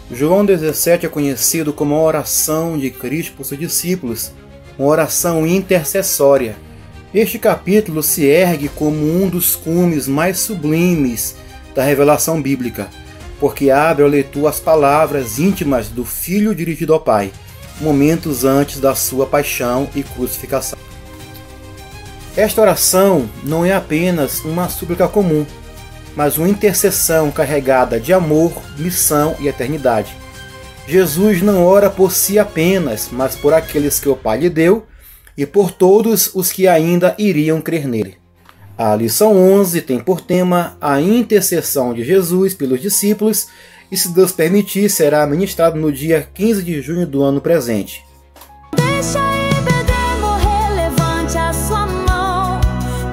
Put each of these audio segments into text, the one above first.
João 17 é conhecido como a oração de Cristo por seus discípulos, uma oração intercessória. Este capítulo se ergue como um dos cumes mais sublimes da revelação bíblica, porque abre ao leitor as palavras íntimas do Filho dirigido ao Pai, momentos antes da sua paixão e crucificação. Esta oração não é apenas uma súplica comum, mas uma intercessão carregada de amor, missão e eternidade. Jesus não ora por si apenas, mas por aqueles que o Pai lhe deu e por todos os que ainda iriam crer nele. A lição 11 tem por tema a intercessão de Jesus pelos discípulos e, se Deus permitir, será ministrado no dia 15 de junho do ano presente. Deixa EBD morrer, levante a sua mão,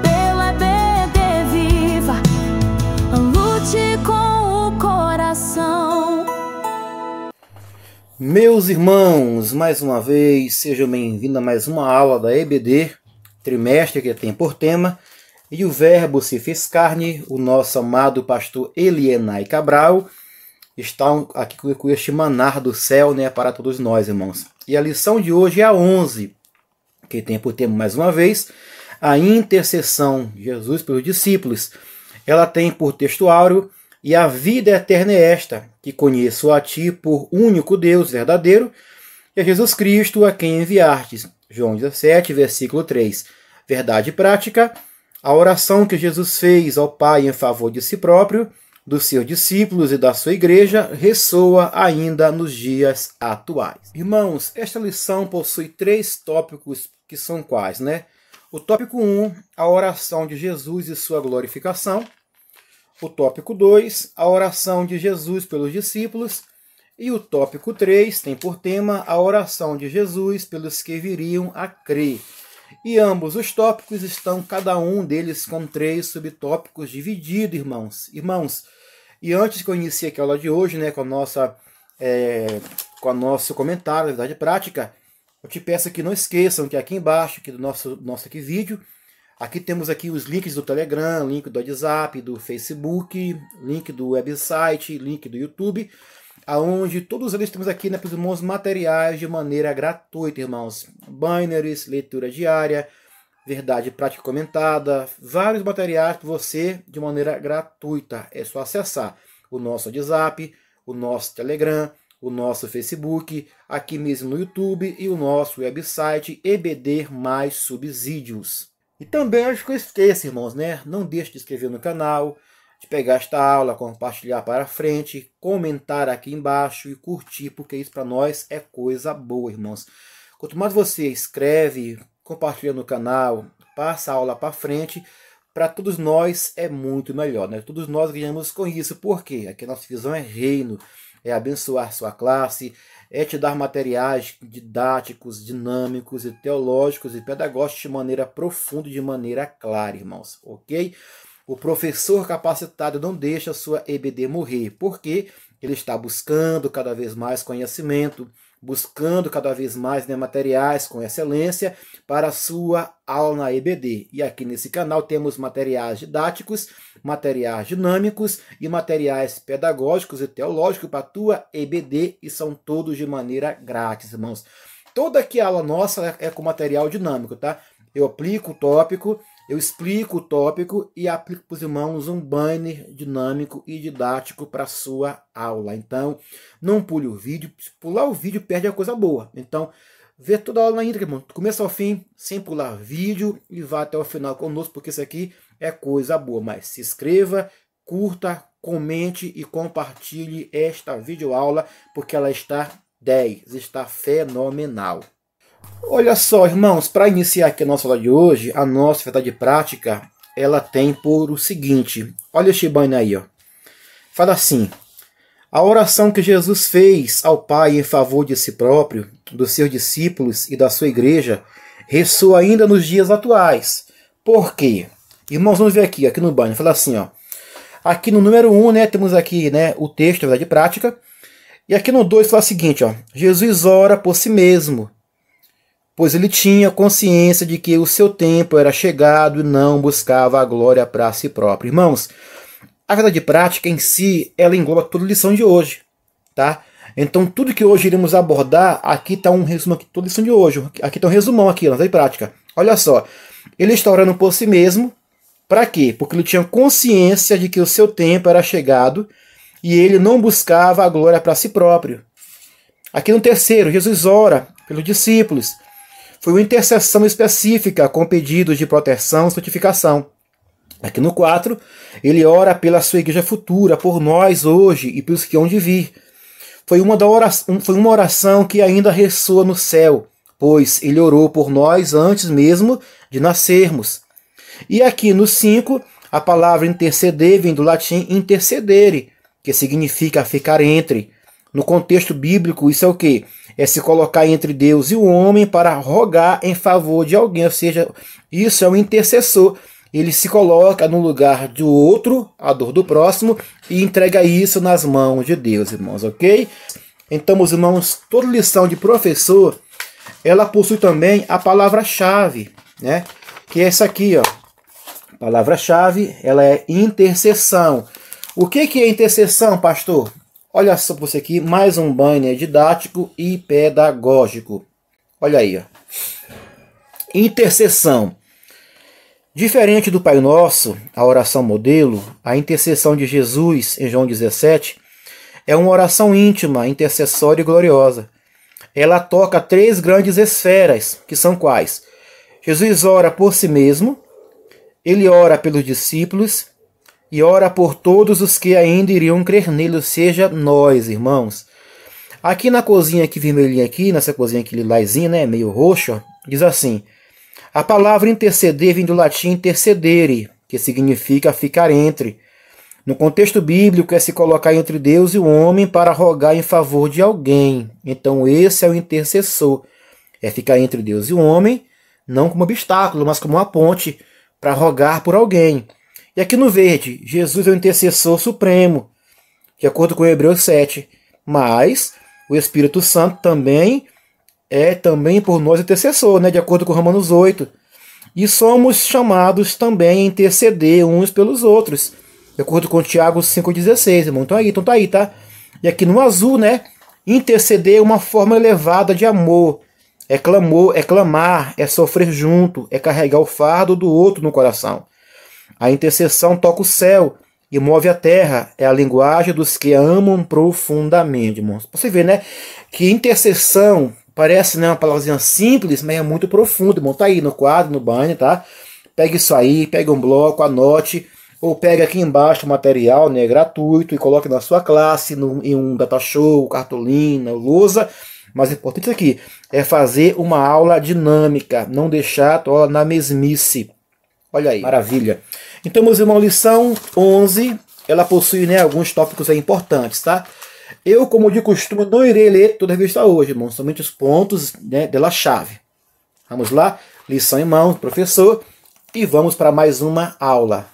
pelo EBD viva, lute com o coração. Meus irmãos, mais uma vez, sejam bem-vindos a mais uma aula da EBD, trimestre que tem por tema E o Verbo se fez carne. O nosso amado pastor Elienay Cabral está aqui com este manar do céu, né, para todos nós, irmãos. E a lição de hoje é a 11, que tem por tema, mais uma vez, a intercessão de Jesus pelos discípulos. Ela tem por texto áureo: e a vida eterna é esta, que conheço a ti por único Deus verdadeiro, e a Jesus Cristo a quem enviastes. João 17, versículo 3. Verdade prática: a oração que Jesus fez ao Pai em favor de si próprio, dos seus discípulos e da sua igreja, ressoa ainda nos dias atuais. Irmãos, esta lição possui 3 tópicos que são quais, né? O tópico 1, a oração de Jesus e sua glorificação. O tópico 2, a oração de Jesus pelos discípulos. E o tópico 3 tem por tema a oração de Jesus pelos que viriam a crer. E ambos os tópicos estão, cada um deles, com 3 subtópicos divididos, irmãos. E antes que eu inicie aqui a aula de hoje, né, com o nosso comentário, verdade prática, eu te peço que não esqueçam que aqui embaixo aqui do nosso aqui vídeo, aqui temos aqui os links do Telegram, link do WhatsApp, do Facebook, link do website, link do YouTube, aonde todos eles temos aqui, né, para os irmãos, materiais de maneira gratuita, irmãos. Banners, leitura diária, verdade prática comentada, vários materiais para você de maneira gratuita. É só acessar o nosso WhatsApp, o nosso Telegram, o nosso Facebook, aqui mesmo no YouTube e o nosso website EBD mais Subsídios. E também, acho que eu esqueço, irmãos, né? Não deixe de inscrever no canal, de pegar esta aula, compartilhar para frente, comentar aqui embaixo e curtir, porque isso para nós é coisa boa, irmãos. Quanto mais você escreve, compartilha no canal, passa a aula para frente, para todos nós é muito melhor, né? Todos nós ganhamos com isso, porque aqui a nossa visão é reino, é abençoar sua classe, é te dar materiais didáticos, dinâmicos e teológicos e pedagógicos de maneira profunda, de maneira clara, irmãos, ok? O professor capacitado não deixa a sua EBD morrer, porque ele está buscando cada vez mais conhecimento, buscando cada vez mais, né, materiais com excelência para a sua aula na EBD. E aqui nesse canal temos materiais didáticos, materiais dinâmicos e materiais pedagógicos e teológicos para a tua EBD, e são todos de maneira grátis, irmãos. Toda aqui a aula nossa é com material dinâmico, tá? Eu aplico o tópico, eu explico o tópico e aplico para os irmãos um banner dinâmico e didático para a sua aula. Então, não pule o vídeo. Se pular o vídeo, perde a coisa boa. Então, vê toda a aula na íntegra, irmão, do começo ao fim, sem pular vídeo, e vá até o final conosco, porque isso aqui é coisa boa. Mas se inscreva, curta, comente e compartilhe esta videoaula, porque ela está 10, está fenomenal. Olha só, irmãos, para iniciar aqui a nossa aula de hoje, a nossa verdade prática, ela tem por o seguinte: olha este banner aí, ó. Fala assim: a oração que Jesus fez ao Pai em favor de si próprio, dos seus discípulos e da sua igreja, ressoa ainda nos dias atuais. Por quê? Irmãos, vamos ver aqui no banner, fala assim, ó. Aqui no número 1, né, temos aqui, né, o texto, a verdade prática, e aqui no 2 fala o seguinte, ó: Jesus ora por si mesmo, pois ele tinha consciência de que o seu tempo era chegado e não buscava a glória para si próprio. Irmãos, a verdade prática em si, ela engloba toda a lição de hoje, tá? Então, tudo que hoje iremos abordar, aqui está um resumo, aqui, toda lição de hoje. Aqui está um resumão aqui, na prática. Olha só, ele está orando por si mesmo. Para quê? Porque ele tinha consciência de que o seu tempo era chegado e ele não buscava a glória para si próprio. Aqui no terceiro, Jesus ora pelos discípulos. Foi uma intercessão específica com pedidos de proteção e santificação. Aqui no 4, ele ora pela sua igreja futura, por nós hoje e pelos que hão de vir. Foi uma oração que ainda ressoa no céu, pois ele orou por nós antes mesmo de nascermos. E aqui no 5, a palavra interceder vem do latim intercedere, que significa ficar entre. No contexto bíblico, isso é o quê? É se colocar entre Deus e o homem para rogar em favor de alguém, ou seja, isso é um intercessor. Ele se coloca no lugar do outro, a dor do próximo, e entrega isso nas mãos de Deus, irmãos, ok? Então, meus irmãos, toda lição de professor, ela possui também a palavra-chave, né? Que é essa aqui, ó. A palavra-chave, ela é intercessão. O que é intercessão, pastor? Olha só para você aqui, mais um banner didático e pedagógico. Olha aí, ó. Intercessão. Diferente do Pai Nosso, a oração modelo, a intercessão de Jesus em João 17 é uma oração íntima, intercessória e gloriosa. Ela toca 3 grandes esferas, que são quais? Jesus ora por si mesmo, ele ora pelos discípulos e ora por todos os que ainda iriam crer nele, ou seja, nós, irmãos. Aqui na cozinha aqui vermelhinha aqui, nessa cozinha aqui lilazinha, né, meio roxo, diz assim: a palavra interceder vem do latim intercedere, que significa ficar entre. No contexto bíblico é se colocar entre Deus e o homem para rogar em favor de alguém. Então esse é o intercessor. É ficar entre Deus e o homem, não como obstáculo, mas como uma ponte para rogar por alguém. E aqui no verde, Jesus é o intercessor supremo, de acordo com Hebreus 7. Mas o Espírito Santo também é por nós intercessor, né? De acordo com Romanos 8. E somos chamados também a interceder uns pelos outros, de acordo com Tiago 5,16, irmão. Então tá aí, tá? E aqui no azul, né? Interceder é uma forma elevada de amor. É clamor, é clamar, é sofrer junto, é carregar o fardo do outro no coração. A intercessão toca o céu e move a terra. É a linguagem dos que amam profundamente, irmãos. Você vê, né? Que intercessão parece, né, uma palavrinha simples, mas é muito profunda, irmão. Tá aí no quadro, no banner, tá? Pega isso aí, pega um bloco, anote, ou pega aqui embaixo o material, né, gratuito, e coloque na sua classe, em um data show, cartolina, lousa. Mas o importante aqui é fazer uma aula dinâmica, não deixar a aula na mesmice. Olha aí, maravilha. Então, meus irmãos, lição 11, ela possui, né, alguns tópicos aí importantes, tá? Eu, como de costume, não irei ler toda a revista hoje, irmão, somente os pontos, né, dela chave. Vamos lá, lição em mãos, professor, e vamos para mais uma aula.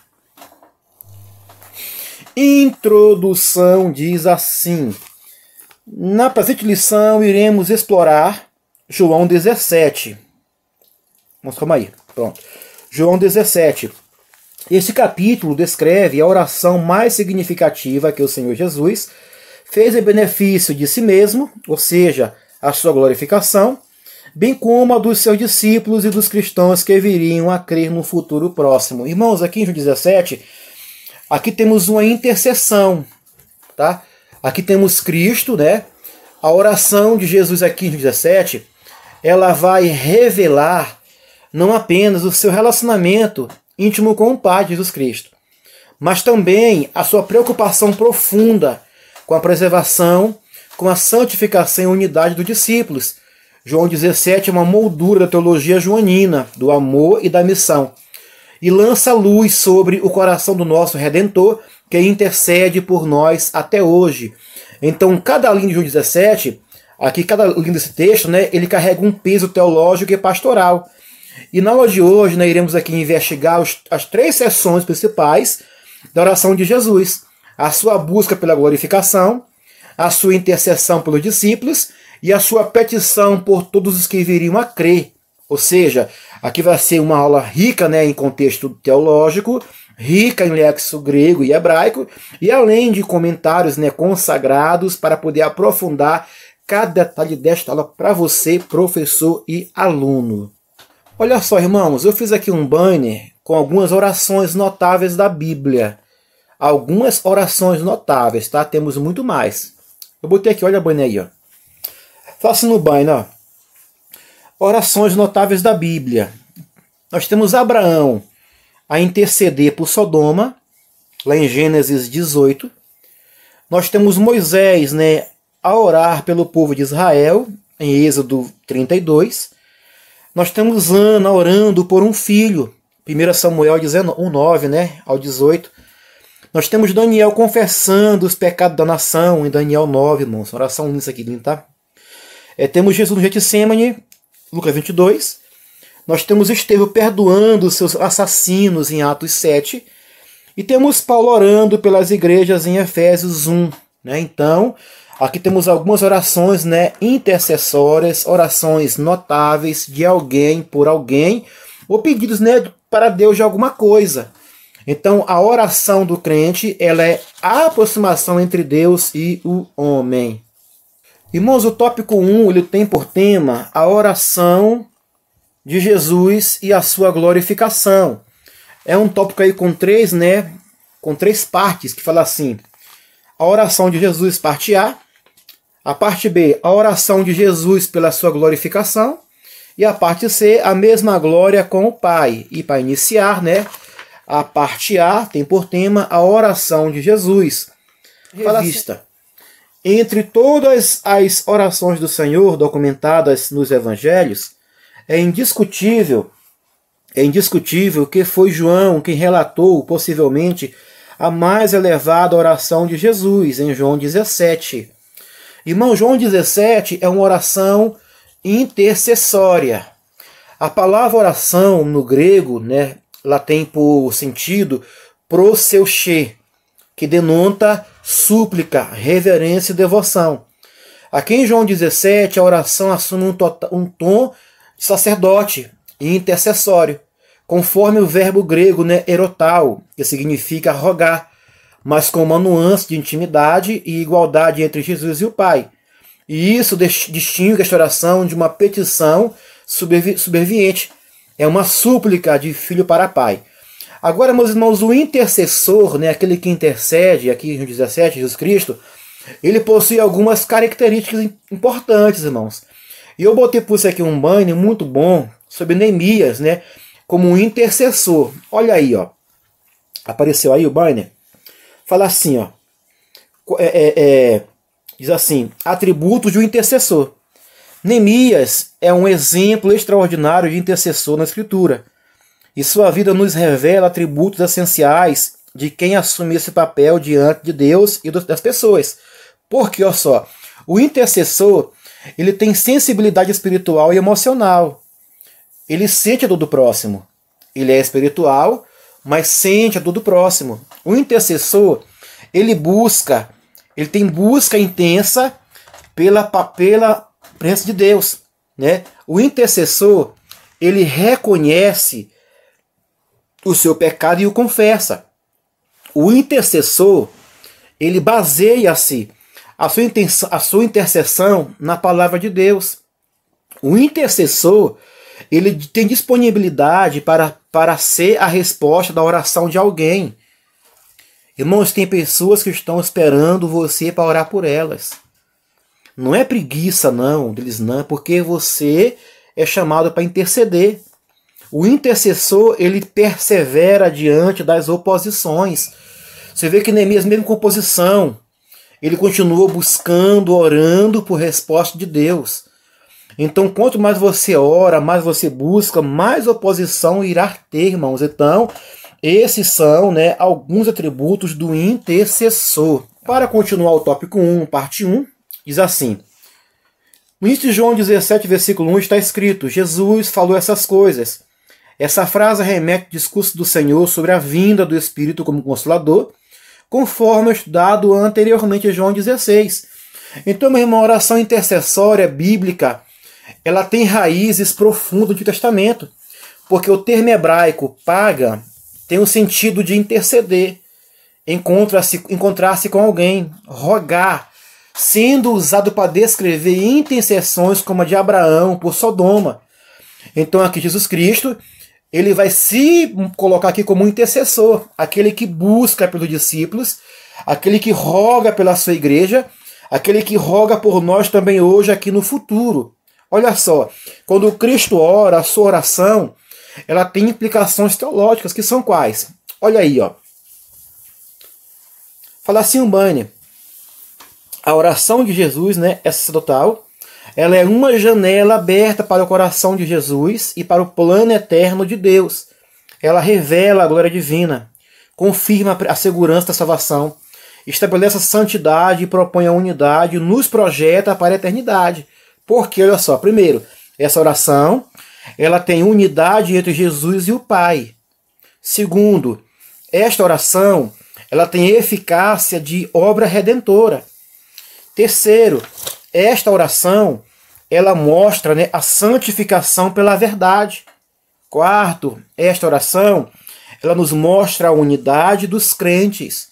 Introdução diz assim: na presente lição iremos explorar João 17. Vamos, calma aí, pronto. João 17. Este capítulo descreve a oração mais significativa que o Senhor Jesus fez em benefício de si mesmo, ou seja, a sua glorificação, bem como a dos seus discípulos e dos cristãos que viriam a crer no futuro próximo. Irmãos, aqui em João 17, aqui temos uma intercessão, tá? Aqui temos Cristo, né? A oração de Jesus aqui em João 17, ela vai revelar não apenas o seu relacionamento íntimo com o Pai, Jesus Cristo, mas também a sua preocupação profunda com a preservação, com a santificação e unidade dos discípulos. João 17 é uma moldura da teologia joanina, do amor e da missão, e lança luz sobre o coração do nosso Redentor, que intercede por nós até hoje. Então, cada linha de João 17, aqui cada linha desse texto, né, ele carrega um peso teológico e pastoral. E na aula de hoje, né, iremos aqui investigar as 3 seções principais da oração de Jesus: a sua busca pela glorificação, a sua intercessão pelos discípulos e a sua petição por todos os que viriam a crer. Ou seja, aqui vai ser uma aula rica, né, em contexto teológico, rica em léxico grego e hebraico, e além de comentários, né, consagrados para poder aprofundar cada detalhe desta aula para você, professor e aluno. Olha só, irmãos, eu fiz aqui um banner com algumas orações notáveis da Bíblia. Algumas orações notáveis, tá? Temos muito mais. Eu botei aqui, olha a banner aí, ó. Faço no banner, ó. Orações notáveis da Bíblia. Nós temos Abraão a interceder por Sodoma, lá em Gênesis 18. Nós temos Moisés, né, a orar pelo povo de Israel, em Êxodo 32. Nós temos Ana orando por um filho, 1 Samuel 9, né, ao 18. Nós temos Daniel confessando os pecados da nação, em Daniel 9, irmãos. Oração linda isso aqui, tá? Temos Jesus no Getsemane, Lucas 22. Nós temos Estevão perdoando os seus assassinos, em Atos 7. E temos Paulo orando pelas igrejas, em Efésios 1. Né? Então, aqui temos algumas orações, né, intercessórias, orações notáveis de alguém por alguém, ou pedidos, né, para Deus de alguma coisa. Então, a oração do crente, ela é a aproximação entre Deus e o homem. Irmãos, o tópico 1, ele tem por tema a oração de Jesus e a sua glorificação. É um tópico aí com três partes, que fala assim: a oração de Jesus, parte A parte B, a oração de Jesus pela sua glorificação, e a parte C, a mesma glória com o Pai. E para iniciar, né, a parte A tem por tema a oração de Jesus. Revista. Entre todas as orações do Senhor documentadas nos evangelhos, é indiscutível que foi João quem relatou, possivelmente, a mais elevada oração de Jesus, em João 17. Irmão, João 17 é uma oração intercessória. A palavra oração, no grego, né, ela tem por sentido proseuché, que denota súplica, reverência e devoção. Aqui em João 17, a oração assume um tom de sacerdote e intercessório, conforme o verbo grego, né, erotal, que significa rogar, mas com uma nuance de intimidade e igualdade entre Jesus e o Pai. E isso distingue esta oração de uma petição subserviente. É uma súplica de filho para pai. Agora, meus irmãos, o intercessor, né, aquele que intercede, aqui em 17, Jesus Cristo, ele possui algumas características importantes, irmãos. E eu botei por isso aqui um banner muito bom sobre Neemias, né, como um intercessor. Olha aí, ó. Apareceu aí o banner. Fala assim, ó. Diz assim: atributos de um intercessor. Neemias é um exemplo extraordinário de intercessor na Escritura. E sua vida nos revela atributos essenciais de quem assume esse papel diante de Deus e das pessoas. Porque, olha só, o intercessor, ele tem sensibilidade espiritual e emocional. Ele sente a dor do próximo. Ele é espiritual, mas sente a dor do próximo. O intercessor, ele tem busca intensa pela presença de Deus, né? O intercessor, ele reconhece o seu pecado e o confessa. O intercessor, ele baseia-se a sua intercessão na palavra de Deus. O intercessor, ele tem disponibilidade para ser a resposta da oração de alguém. Irmãos, tem pessoas que estão esperando você para orar por elas. Não é preguiça não, deles não, porque você é chamado para interceder. O intercessor, ele persevera diante das oposições. Você vê que Neemias, mesmo com oposição, ele continuou buscando, orando por resposta de Deus. Então, quanto mais você ora, mais você busca, mais oposição irá ter, irmãos. Então, esses são, né, alguns atributos do intercessor. Para continuar o tópico 1, parte 1, diz assim: no início de João 17, versículo 1, está escrito: Jesus falou essas coisas. Essa frase remete ao discurso do Senhor sobre a vinda do Espírito como Consolador, conforme estudado anteriormente em João 16. Então, meu irmão, a oração intercessória bíblica, ela tem raízes profundas no Antigo Testamento, porque o termo hebraico paga tem o sentido de interceder, encontrar-se com alguém, rogar, sendo usado para descrever intercessões como a de Abraão por Sodoma. Então aqui Jesus Cristo, ele vai se colocar aqui como um intercessor, aquele que busca pelos discípulos, aquele que roga pela sua igreja, aquele que roga por nós também hoje aqui no futuro. Olha só, quando Cristo ora, a sua oração, ela tem implicações teológicas, que são quais? Olha aí, ó. Fala assim um banner. A oração de Jesus, né, essa sacerdotal, ela é uma janela aberta para o coração de Jesus e para o plano eterno de Deus. Ela revela a glória divina, confirma a segurança da salvação, estabelece a santidade e propõe a unidade, nos projeta para a eternidade. Porque, olha só, primeiro, essa oração, ela tem unidade entre Jesus e o Pai. Segundo, esta oração, ela tem eficácia de obra redentora. Terceiro, esta oração, ela mostra, né, a santificação pela verdade. Quarto, esta oração, ela nos mostra a unidade dos crentes.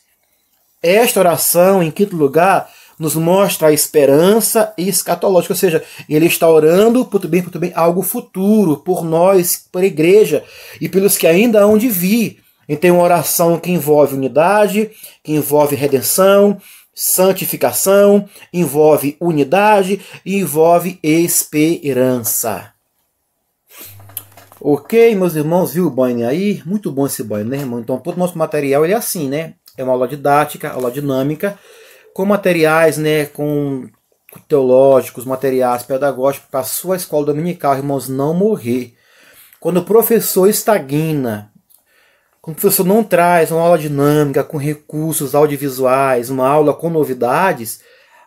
Esta oração, em quinto lugar, nos mostra a esperança escatológica, ou seja, ele está orando por bem, algo futuro, por nós, por a igreja e pelos que ainda hão de vir. Então, uma oração que envolve unidade, que envolve redenção, santificação, envolve unidade e envolve esperança. Ok, meus irmãos, viu o banner aí? Muito bom esse banner, né, irmão? Então, todo o nosso material ele é assim, né? É uma aula didática, aula dinâmica, com materiais, né, com teológicos, materiais pedagógicos para a sua escola dominical, irmãos, não morrer. Quando o professor estagna, quando o professor não traz uma aula dinâmica com recursos audiovisuais, uma aula com novidades,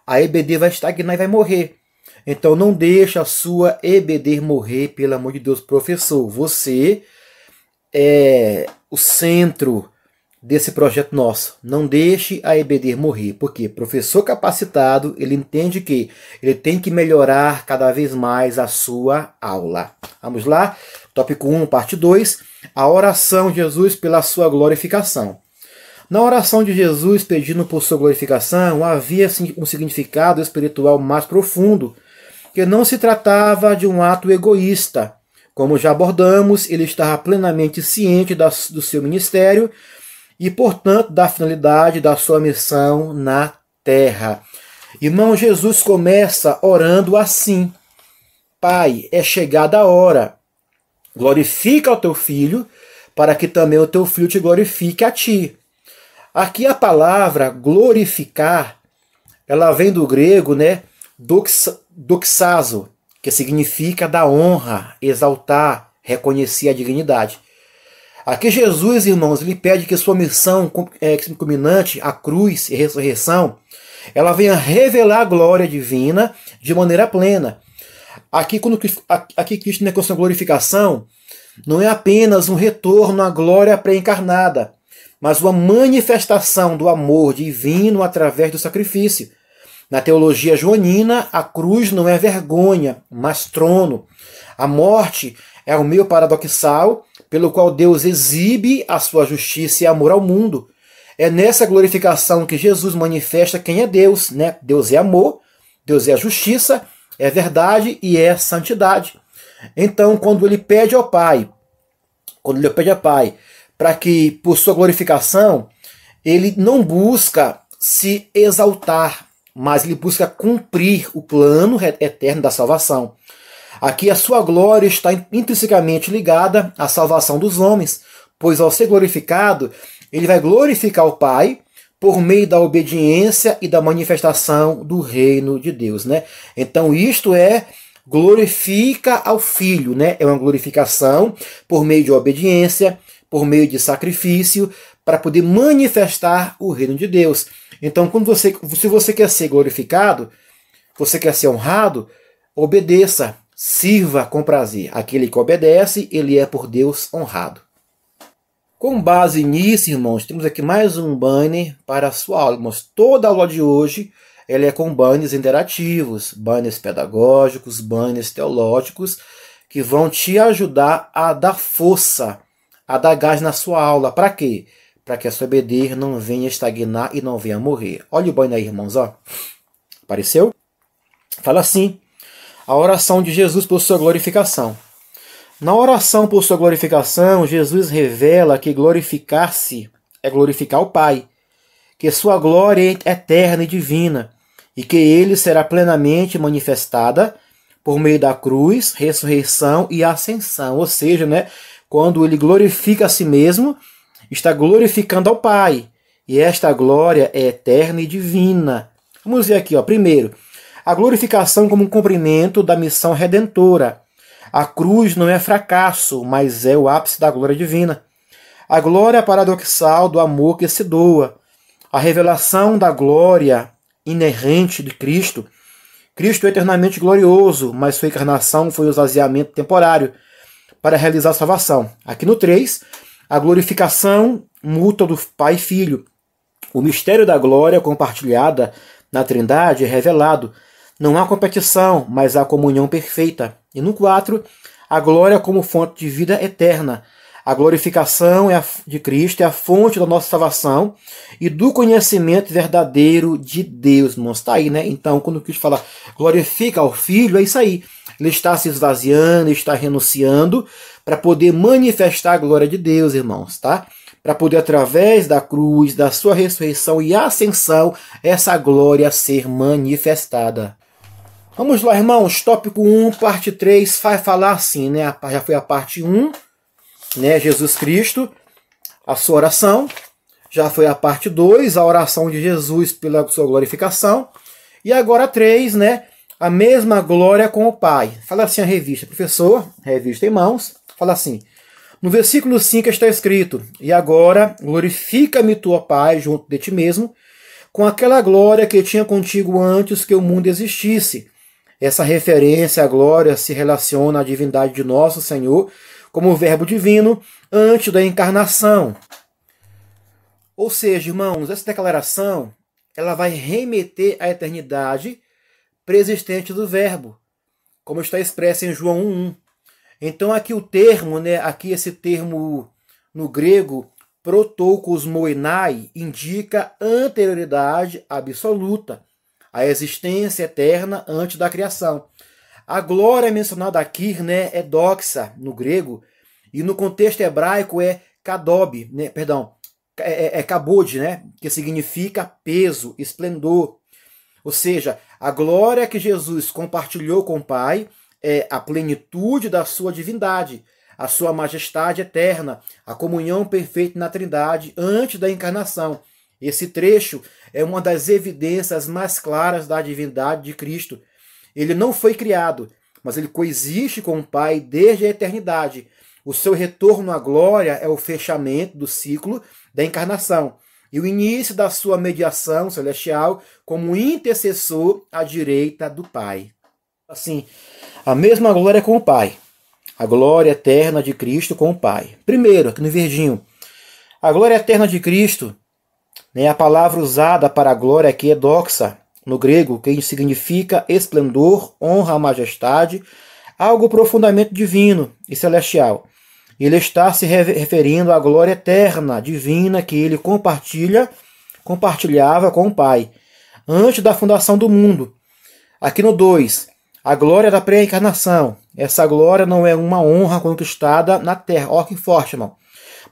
a EBD vai estagnar e vai morrer. Então não deixe a sua EBD morrer, pelo amor de Deus, professor. Você é o centro desse projeto nosso. Não deixe a EBD morrer, porque professor capacitado, ele entende que ele tem que melhorar cada vez mais a sua aula. Vamos lá? Tópico 1, parte 2, a oração de Jesus pela sua glorificação. Na oração de Jesus pedindo por sua glorificação, havia um significado espiritual mais profundo, que não se tratava de um ato egoísta. Como já abordamos, ele estava plenamente ciente do seu ministério e, portanto, da finalidade da sua missão na terra. Irmão, Jesus começa orando assim: Pai, é chegada a hora. Glorifica o teu filho, para que também o teu filho te glorifique a ti. Aqui a palavra glorificar, ela vem do grego, né, doxazo, que significa dar honra, exaltar, reconhecer a dignidade. Aqui Jesus, irmãos, ele pede que sua missão culminante, a cruz e a ressurreição, ela venha revelar a glória divina de maneira plena. Aqui Cristo, né, com sua glorificação, não é apenas um retorno à glória pré-encarnada, mas uma manifestação do amor divino através do sacrifício. Na teologia joanina, a cruz não é vergonha, mas trono. A morte é o meio paradoxal pelo qual Deus exibe a sua justiça e amor ao mundo. É nessa glorificação que Jesus manifesta quem é Deus, né? Deus é amor, Deus é a justiça, é verdade e é santidade. Então, quando ele pede ao Pai, para que, por sua glorificação, ele não busca se exaltar, mas ele busca cumprir o plano eterno da salvação. Aqui a sua glória está intrinsecamente ligada à salvação dos homens, pois ao ser glorificado, ele vai glorificar o Pai por meio da obediência e da manifestação do reino de Deus, né? Então isto glorifica ao Filho, né? É uma glorificação por meio de obediência, por meio de sacrifício, para poder manifestar o reino de Deus. Então, se você quer ser glorificado, você quer ser honrado, obedeça, sirva com prazer. Aquele que obedece, ele é por Deus honrado. Com base nisso, irmãos, temos aqui mais um banner para a sua aula. Irmãos, toda a aula de hoje ela é com banners interativos, banners pedagógicos, banners teológicos, que vão te ajudar a dar força a dar gás na sua aula. Para quê? Para que a sua EBD não venha estagnar e não venha morrer. Olha o banho aí, irmãos. Ó. Apareceu? Fala assim. A oração de Jesus por sua glorificação. Na oração por sua glorificação, Jesus revela que glorificar-se é glorificar o Pai, que sua glória é eterna e divina, e que ele será plenamente manifestada por meio da cruz, ressurreição e ascensão. Ou seja, né, quando ele glorifica a si mesmo, está glorificando ao Pai. E esta glória é eterna e divina. Vamos ver aqui, ó. Primeiro, a glorificação como um cumprimento da missão redentora. A cruz não é fracasso, mas é o ápice da glória divina. A glória paradoxal do amor que se doa. A revelação da glória inerrente de Cristo. Cristo é eternamente glorioso, mas sua encarnação foi o esvaziamento temporário para realizar a salvação. Aqui no 3, a glorificação mútua do Pai e Filho. O mistério da glória compartilhada na Trindade é revelado. Não há competição, mas há comunhão perfeita. E no 4, a glória como fonte de vida eterna. A glorificação de Cristo é a fonte da nossa salvação e do conhecimento verdadeiro de Deus. Está aí, né? Então, quando Cristo fala glorifica ao Filho, é isso aí. Ele está se esvaziando, está renunciando para poder manifestar a glória de Deus, irmãos, tá? Para poder, através da cruz, da sua ressurreição e ascensão, essa glória ser manifestada. Vamos lá, irmãos. Tópico 1, parte 3, vai falar assim, né? Já foi a parte 1, né? Jesus Cristo, a sua oração. Já foi a parte 2, a oração de Jesus pela sua glorificação. E agora 3, né? A mesma glória com o Pai. Fala assim a revista, professor, revista em mãos. Fala assim. No versículo 5 está escrito: E agora glorifica-me tu, ó Pai, junto de ti mesmo, com aquela glória que tinha contigo antes que o mundo existisse. Essa referência à glória se relaciona à divindade de nosso Senhor como verbo divino antes da encarnação. Ou seja, irmãos, essa declaração ela vai remeter à eternidade preexistente do verbo, como está expresso em João 1:1. Então aqui o termo, né, aqui esse termo no grego, protokosmoinai, indica anterioridade absoluta, a existência eterna antes da criação. A glória mencionada aqui, né, é doxa no grego, e no contexto hebraico é kadob, né, perdão, é kabod, né, que significa peso, esplendor. Ou seja, a glória que Jesus compartilhou com o Pai é a plenitude da sua divindade, a sua majestade eterna, a comunhão perfeita na Trindade antes da encarnação. Esse trecho é uma das evidências mais claras da divindade de Cristo. Ele não foi criado, mas ele coexiste com o Pai desde a eternidade. O seu retorno à glória é o fechamento do ciclo da encarnação e o início da sua mediação celestial como intercessor à direita do Pai. Assim, a mesma glória com o Pai. A glória eterna de Cristo com o Pai. Primeiro, aqui no verdinho, a glória eterna de Cristo, né, a palavra usada para a glória aqui é doxa, no grego, que significa esplendor, honra, majestade, algo profundamente divino e celestial. Ele está se referindo à glória eterna, divina, que ele compartilhava com o Pai, antes da fundação do mundo. Aqui no 2, a glória da pré-encarnação. Essa glória não é uma honra conquistada na terra, ó que forte, irmão,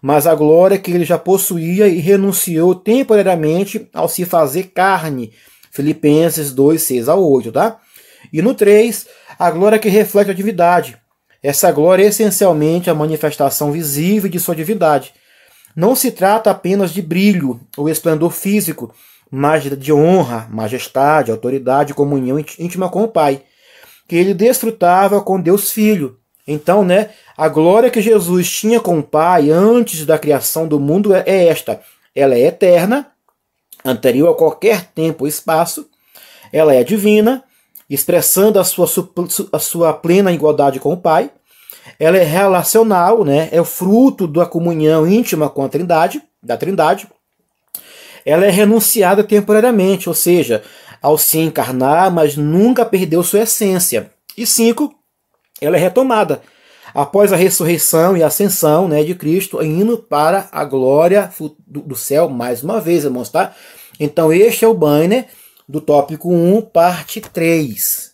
mas a glória que ele já possuía e renunciou temporariamente ao se fazer carne. Filipenses 2, 6-8, tá? E no 3, a glória que reflete a divindade. Essa glória é essencialmente a manifestação visível de sua divindade. Não se trata apenas de brilho ou esplendor físico, mas de honra, majestade, autoridade e comunhão íntima com o Pai, que ele desfrutava com Deus Filho. Então, né, a glória que Jesus tinha com o Pai antes da criação do mundo é esta. Ela é eterna, anterior a qualquer tempo ou espaço. Ela é divina, expressando a sua plena igualdade com o Pai. Ela é relacional, né? É o fruto da comunhão íntima com a Trindade, da Trindade. Ela é renunciada temporariamente, ou seja, ao se encarnar, mas nunca perdeu sua essência. E 5, ela é retomada. após a ressurreição e ascensão, né, de Cristo, indo para a glória do céu mais uma vez, irmãos, tá? Então este é o banner do tópico 1, parte 3.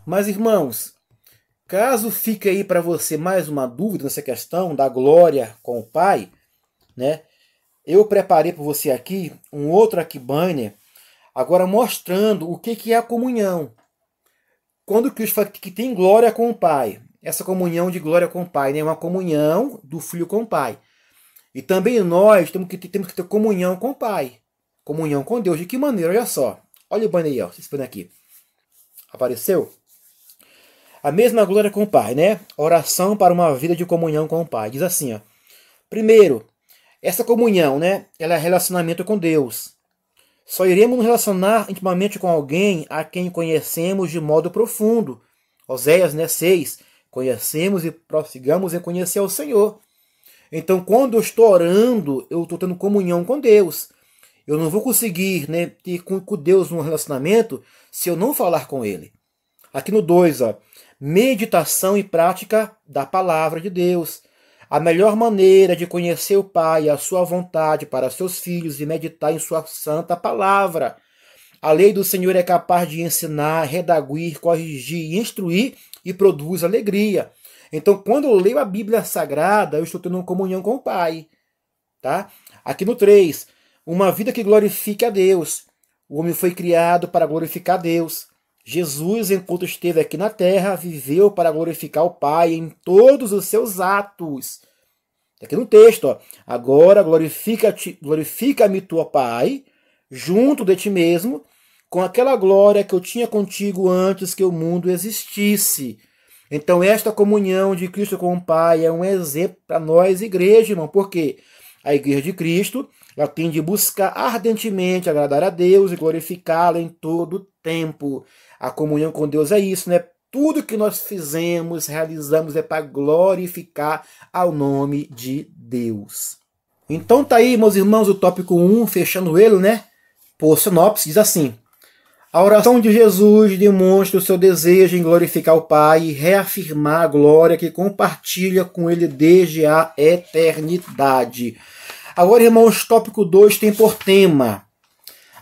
Mas, irmãos, caso fique aí para você mais uma dúvida nessa questão da glória com o Pai, né? Eu preparei para você aqui um outro aqui banner, agora mostrando o que é a comunhão. Quando Cristo fala que tem glória com o Pai, essa comunhão de glória com o Pai, né? Uma comunhão do Filho com o Pai. E também nós temos que ter comunhão com o Pai, comunhão com Deus. De que maneira? Olha só. Olha o banner aí, ó. Vocês põem aqui. Apareceu? A mesma glória com o Pai, né? Oração para uma vida de comunhão com o Pai. Diz assim, ó. Primeiro, essa comunhão, né? Ela é relacionamento com Deus. Só iremos nos relacionar intimamente com alguém a quem conhecemos de modo profundo. Oséias, né, 6. Conhecemos e prossigamos em conhecer o Senhor. Então, quando eu estou orando, eu estou tendo comunhão com Deus. Eu não vou conseguir, né, ter com Deus um relacionamento se eu não falar com Ele. Aqui no 2, ó, meditação e prática da palavra de Deus. A melhor maneira de conhecer o Pai e a sua vontade para seus filhos e meditar em sua santa palavra. A lei do Senhor é capaz de ensinar, redaguir, corrigir, instruir e produz alegria. Então, quando eu leio a Bíblia Sagrada, eu estou tendo uma comunhão com o Pai. Tá? Aqui no 3, uma vida que glorifique a Deus. O homem foi criado para glorificar a Deus. Jesus, enquanto esteve aqui na terra, viveu para glorificar o Pai em todos os seus atos. Aqui no texto, ó, agora glorifica-me tu, ó Pai, junto de ti mesmo, com aquela glória que eu tinha contigo antes que o mundo existisse. Então esta comunhão de Cristo com o Pai é um exemplo para nós, igreja, irmão, porque a igreja de Cristo, ela tem de buscar ardentemente agradar a Deus e glorificá-lo em todo o tempo. A comunhão com Deus é isso, né? Tudo que nós fizemos, realizamos é para glorificar ao nome de Deus. Então tá aí, meus irmãos, o tópico 1, fechando ele, né? Por sinopse, diz assim: a oração de Jesus demonstra o seu desejo em glorificar o Pai e reafirmar a glória que compartilha com Ele desde a eternidade. Agora, irmãos, tópico 2 tem por tema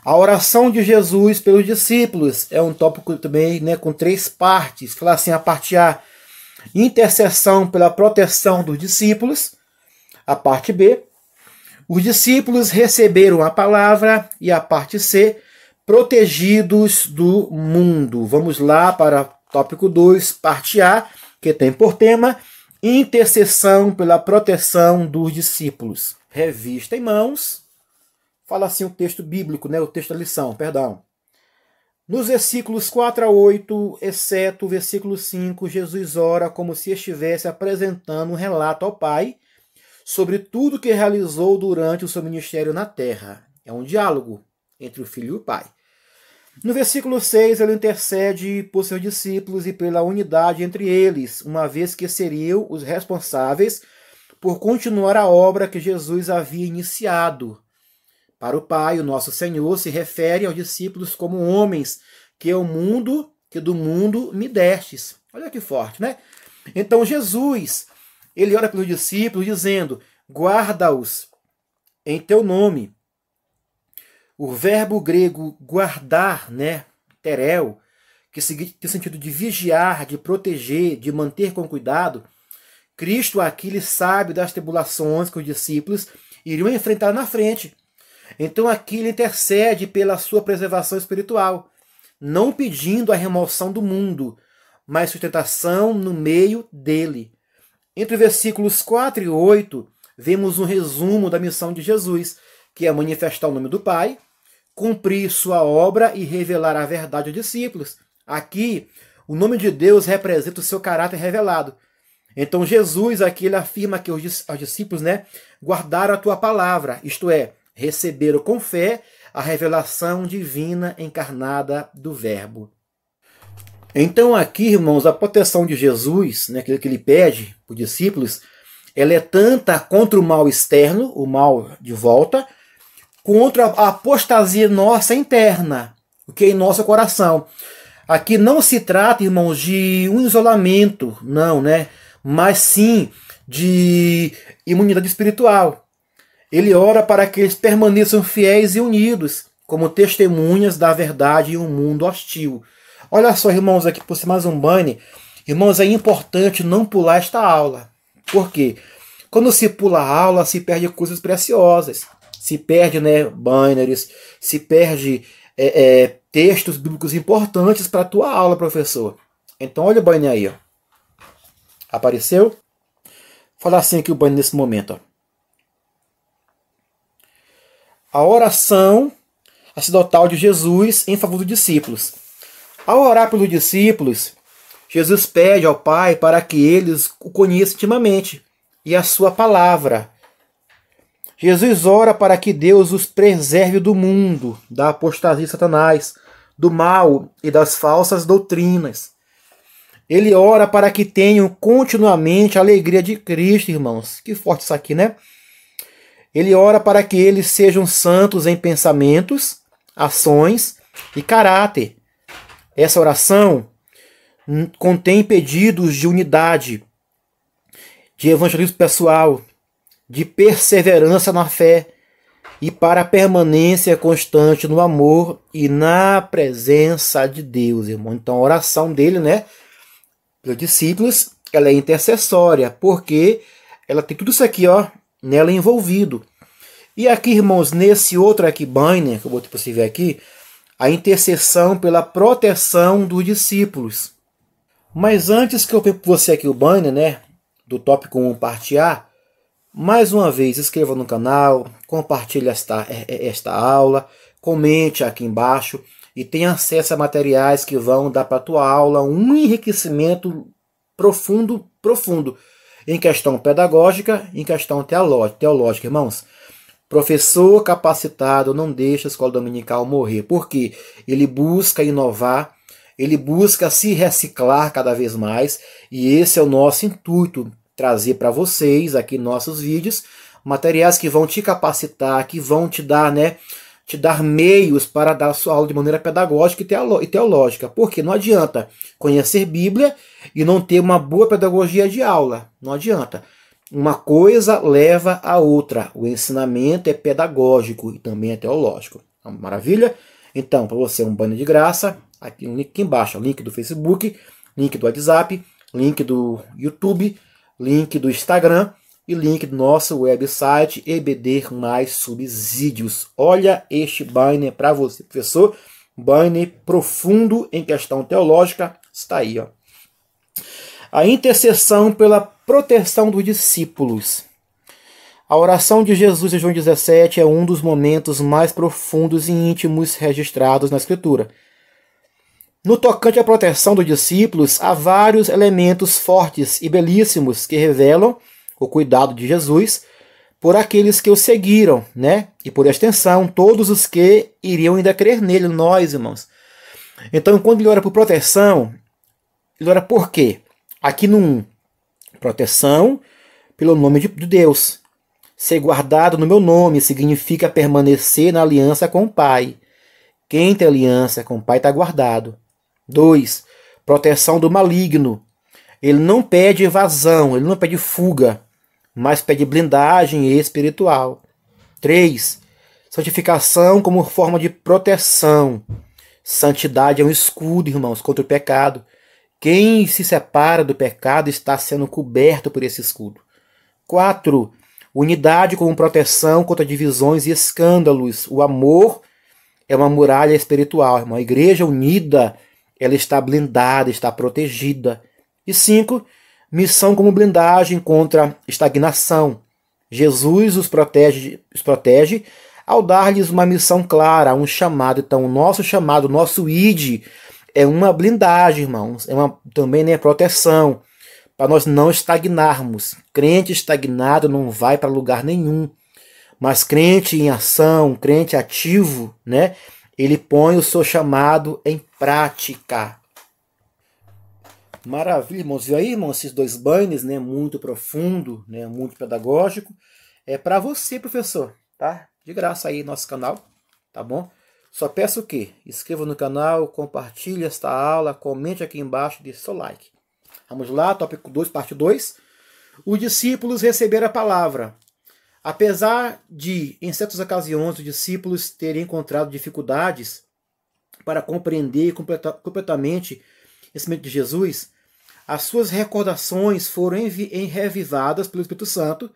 a oração de Jesus pelos discípulos. É um tópico também, né, com 3 partes. Fala assim, a parte A, intercessão pela proteção dos discípulos. A parte B, os discípulos receberam a palavra. E a parte C, protegidos do mundo. Vamos lá para tópico 2, parte A, que tem por tema intercessão pela proteção dos discípulos. Revista em mãos. Fala assim o texto bíblico, né? O texto da lição, perdão. Nos versículos 4 a 8, exceto o versículo 5, Jesus ora como se estivesse apresentando um relato ao Pai sobre tudo que realizou durante o seu ministério na terra. É um diálogo entre o Filho e o Pai. No versículo 6, ele intercede por seus discípulos e pela unidade entre eles, uma vez que seriam os responsáveis por continuar a obra que Jesus havia iniciado. Para o Pai, o nosso Senhor se refere aos discípulos como homens que do mundo me destes. Olha que forte, né? Então Jesus, ele ora pelos discípulos dizendo, guarda-os em teu nome. O verbo grego guardar, né, terel, que tem o sentido de vigiar, de proteger, de manter com cuidado. Cristo aqui ele sabe das tribulações que os discípulos iriam enfrentar na frente. Então aqui ele intercede pela sua preservação espiritual, não pedindo a remoção do mundo, mas sustentação no meio dele. Entre versículos 4 e 8, vemos um resumo da missão de Jesus, que é manifestar o nome do Pai, cumprir sua obra e revelar a verdade aos discípulos. Aqui, o nome de Deus representa o seu caráter revelado. Então Jesus aqui ele afirma que os discípulos, né, guardaram a tua palavra, isto é, receberam com fé a revelação divina encarnada do Verbo. Então aqui, irmãos, a proteção de Jesus, né, aquilo que ele pede para os discípulos, ela é tanta contra o mal externo, o mal de volta, contra a apostasia nossa interna, o que é em nosso coração. Aqui não se trata, irmãos, de um isolamento, não, né? mas sim de imunidade espiritual. Ele ora para que eles permaneçam fiéis e unidos, como testemunhas da verdade em um mundo hostil. Olha só, irmãos, aqui por mais um banner. Irmãos, é importante não pular esta aula. Por quê? Quando se pula a aula, se perde coisas preciosas. Se perde, banners, se perde textos bíblicos importantes para a tua aula, professor. Então, olha o banner aí. Ó. Apareceu? Vou falar assim aqui o banner nesse momento. Ó. A oração sacerdotal de Jesus em favor dos discípulos. Ao orar pelos discípulos, Jesus pede ao Pai para que eles o conheçam intimamente e a sua palavra. Jesus ora para que Deus os preserve do mundo, da apostasia de Satanás, do mal e das falsas doutrinas. Ele ora para que tenham continuamente a alegria de Cristo, irmãos. Que forte isso aqui, né? Ele ora para que eles sejam santos em pensamentos, ações e caráter. Essa oração contém pedidos de unidade, de evangelismo pessoal, de perseverança na fé e para a permanência constante no amor e na presença de Deus, irmão. Então a oração dele, pelos discípulos, ela é intercessória, porque ela tem tudo isso aqui, nela envolvido. E aqui, irmãos, nesse outro aqui, banner, que eu botei para você ver aqui, a intercessão pela proteção dos discípulos. Mas antes que eu pegue para você aqui o banner, do tópico 1, parte A, mais uma vez, inscreva no canal, compartilhe esta aula, comente aqui embaixo e tenha acesso a materiais que vão dar para a tua aula um enriquecimento profundo, em questão pedagógica e em questão teológica, irmãos. Professor capacitado não deixa a escola dominical morrer, porque ele busca inovar, ele busca se reciclar cada vez mais, e esse é o nosso intuito, trazer para vocês aqui nossos vídeos, materiais que vão te capacitar, que vão te dar, te dar meios para dar a sua aula de maneira pedagógica e teológica, porque não adianta conhecer Bíblia e não ter uma boa pedagogia de aula, não adianta. Uma coisa leva a outra, o ensinamento é pedagógico e também é teológico. Maravilha? Então, para você um banner de graça, aqui um link aqui embaixo, link do Facebook, link do WhatsApp, link do YouTube, link do Instagram e link do nosso website EBD mais subsídios. Olha este banner para você, professor. Banner profundo em questão teológica. Está aí. Ó. A intercessão pela proteção dos discípulos. A oração de Jesus em João 17 é um dos momentos mais profundos e íntimos registrados na Escritura. No tocante à proteção dos discípulos, há vários elementos fortes e belíssimos que revelam o cuidado de Jesus por aqueles que o seguiram, E por extensão, todos os que iriam ainda crer nele, nós, irmãos. Então, quando ele ora por proteção, ele ora por quê? Aqui no 1, proteção pelo nome de Deus. Ser guardado no meu nome significa permanecer na aliança com o Pai. Quem tem aliança com o Pai está guardado. 2. Proteção do maligno. Ele não pede evasão, ele não pede fuga, mas pede blindagem espiritual. 3. Santificação como forma de proteção. Santidade é um escudo, irmãos, contra o pecado. Quem se separa do pecado está sendo coberto por esse escudo. 4. Unidade como proteção contra divisões e escândalos. O amor é uma muralha espiritual, irmão. A igreja unida, ela está blindada, está protegida. E 5, missão como blindagem contra estagnação. Jesus os protege ao dar-lhes uma missão clara, um chamado. Então, o nosso chamado, o nosso ID, é uma blindagem, irmãos. Também é proteção, para nós não estagnarmos. Crente estagnado não vai para lugar nenhum. Mas crente em ação, crente ativo, ele põe o seu chamado em prática. Maravilha, irmãos. Viu aí, irmãos, esses 2 banners, muito profundo, muito pedagógico. É para você, professor, tá? De graça aí nosso canal, tá bom? Só peço o quê? Inscreva no canal, compartilhe esta aula, comente aqui embaixo e deixe seu like. Vamos lá, tópico 2, parte 2. Os discípulos receberam a palavra. Apesar de, em certas ocasiões, os discípulos terem encontrado dificuldades para compreender completamente o ensinamento de Jesus, as suas recordações foram revivadas pelo Espírito Santo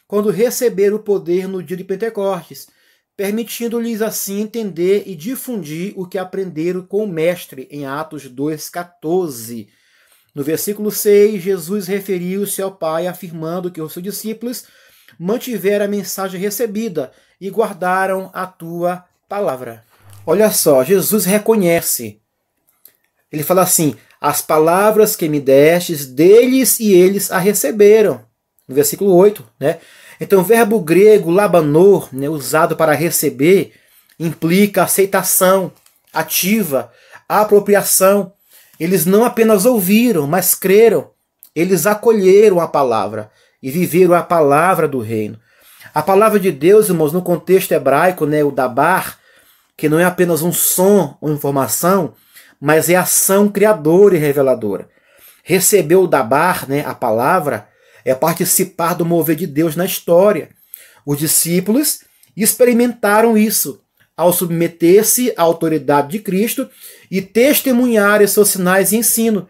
quando receberam o poder no dia de Pentecostes, permitindo-lhes assim entender e difundir o que aprenderam com o Mestre em Atos 2,14. No versículo 6, Jesus referiu-se ao Pai, afirmando que os seus discípulos mantiveram a mensagem recebida e guardaram a tua palavra. Olha só, Jesus reconhece. Ele fala assim, as palavras que me destes, deles e eles a receberam. No versículo 8, né? Então o verbo grego labanor, né, usado para receber, implica aceitação ativa, apropriação. Eles não apenas ouviram, mas creram. Eles acolheram a palavra e viveram a palavra do reino. A palavra de Deus, irmãos, no contexto hebraico, né, o dabar, que não é apenas um som ou informação, mas é ação criadora e reveladora. Receber o dabar, né, a palavra, é participar do mover de Deus na história. Os discípulos experimentaram isso ao submeter-se à autoridade de Cristo e testemunhar seus sinais e ensino.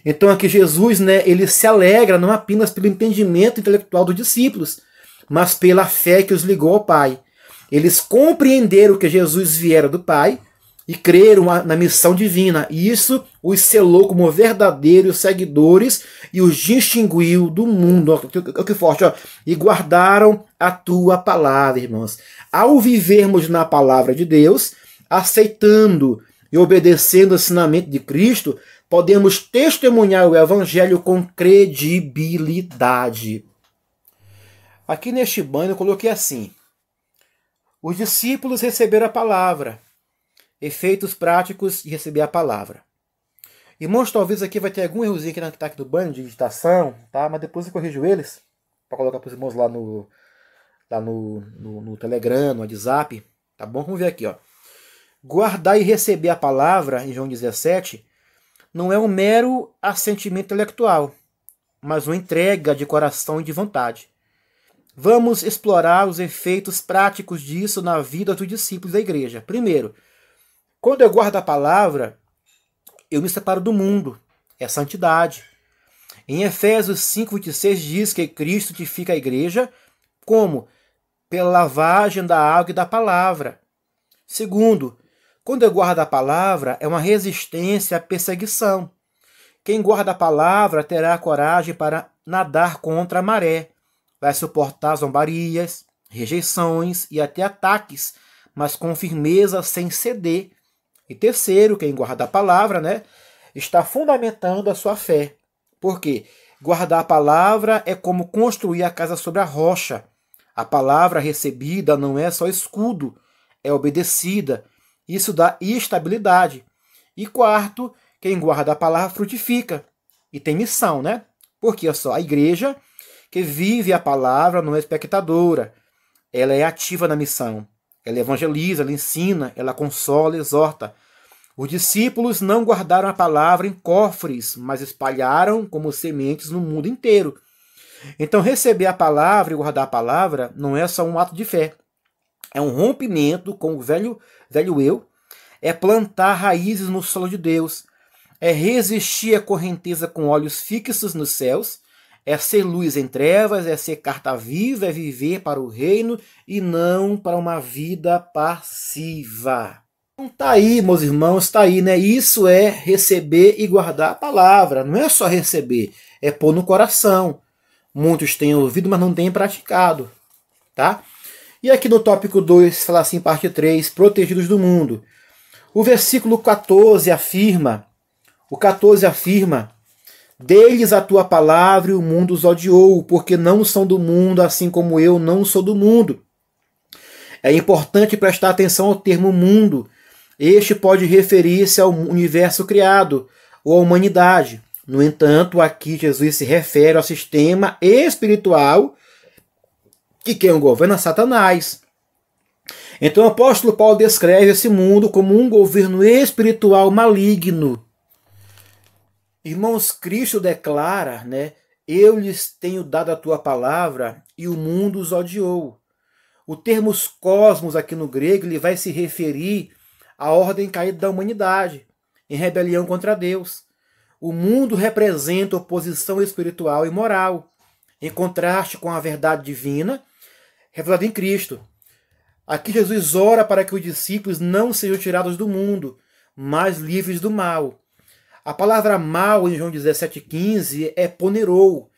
Então aqui Jesus, né, ele se alegra não apenas pelo entendimento intelectual dos discípulos, mas pela fé que os ligou ao Pai. Eles compreenderam que Jesus viera do Pai e creram na missão divina. E isso os selou como verdadeiros seguidores e os distinguiu do mundo. Olha que forte, ó. E guardaram a tua palavra, irmãos. Ao vivermos na palavra de Deus, aceitando e obedecendo o ensinamento de Cristo, podemos testemunhar o Evangelho com credibilidade. Aqui neste banho eu coloquei assim. Os discípulos receberam a palavra. Efeitos práticos de receber a palavra. Irmãos, talvez aqui vai ter algum errozinho que está aqui no banho de digitação, tá? Mas depois eu corrijo eles para colocar para os irmãos lá no Telegram, no WhatsApp. Tá bom? Vamos ver aqui, ó. Guardar e receber a palavra, em João 17, não é um mero assentimento intelectual, mas uma entrega de coração e de vontade. Vamos explorar os efeitos práticos disso na vida dos discípulos da igreja. Primeiro, quando eu guardo a palavra, eu me separo do mundo. É santidade. Em Efésios 5,26 diz que Cristo santifica a igreja como? Pela lavagem da água e da palavra. Segundo, quando eu guardo a palavra, é uma resistência à perseguição. Quem guarda a palavra terá coragem para nadar contra a maré. Vai suportar zombarias, rejeições e até ataques, mas com firmeza, sem ceder. E terceiro, quem guarda a palavra, né, está fundamentando a sua fé. Por quê? Guardar a palavra é como construir a casa sobre a rocha. A palavra recebida não é só escudo, é obedecida. Isso dá estabilidade. E quarto, quem guarda a palavra frutifica. E tem missão, né? Porque, olha só, a igreja que vive a palavra não é espectadora. Ela é ativa na missão. Ela evangeliza, ela ensina, ela consola, exorta. Os discípulos não guardaram a palavra em cofres, mas espalharam como sementes no mundo inteiro. Então, receber a palavra e guardar a palavra não é só um ato de fé. É um rompimento com o velho eu. É plantar raízes no solo de Deus. É resistir à correnteza com olhos fixos nos céus. É ser luz em trevas, é ser carta viva, é viver para o reino e não para uma vida passiva. Então tá aí, meus irmãos, tá aí, né? Isso é receber e guardar a palavra. Não é só receber, é pôr no coração. Muitos têm ouvido, mas não têm praticado, tá? E aqui no tópico 2, fala assim, parte 3, protegidos do mundo. O versículo 14 afirma, deles a tua palavra e o mundo os odiou, porque não são do mundo, assim como eu não sou do mundo. É importante prestar atenção ao termo mundo. Este pode referir-se ao universo criado, ou à humanidade. No entanto, aqui Jesus se refere ao sistema espiritual que quem o governa é Satanás. Então o apóstolo Paulo descreve esse mundo como um governo espiritual maligno. Irmãos, Cristo declara, né? Eu lhes tenho dado a tua palavra e o mundo os odiou. O termo cosmos aqui no grego ele vai se referir à ordem caída da humanidade, em rebelião contra Deus. O mundo representa oposição espiritual e moral, em contraste com a verdade divina revelada em Cristo. Aqui Jesus ora para que os discípulos não sejam tirados do mundo, mas livres do mal. A palavra mal em João 17,15 é ponerou,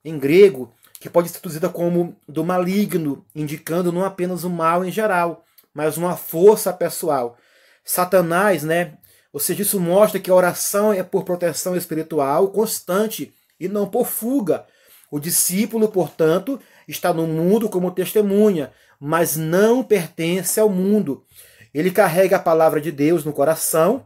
em grego, que pode ser traduzida como do maligno, indicando não apenas o mal em geral, mas uma força pessoal. Satanás, né? Ou seja, isso mostra que a oração é por proteção espiritual constante e não por fuga. O discípulo, portanto, está no mundo como testemunha, mas não pertence ao mundo. Ele carrega a palavra de Deus no coração.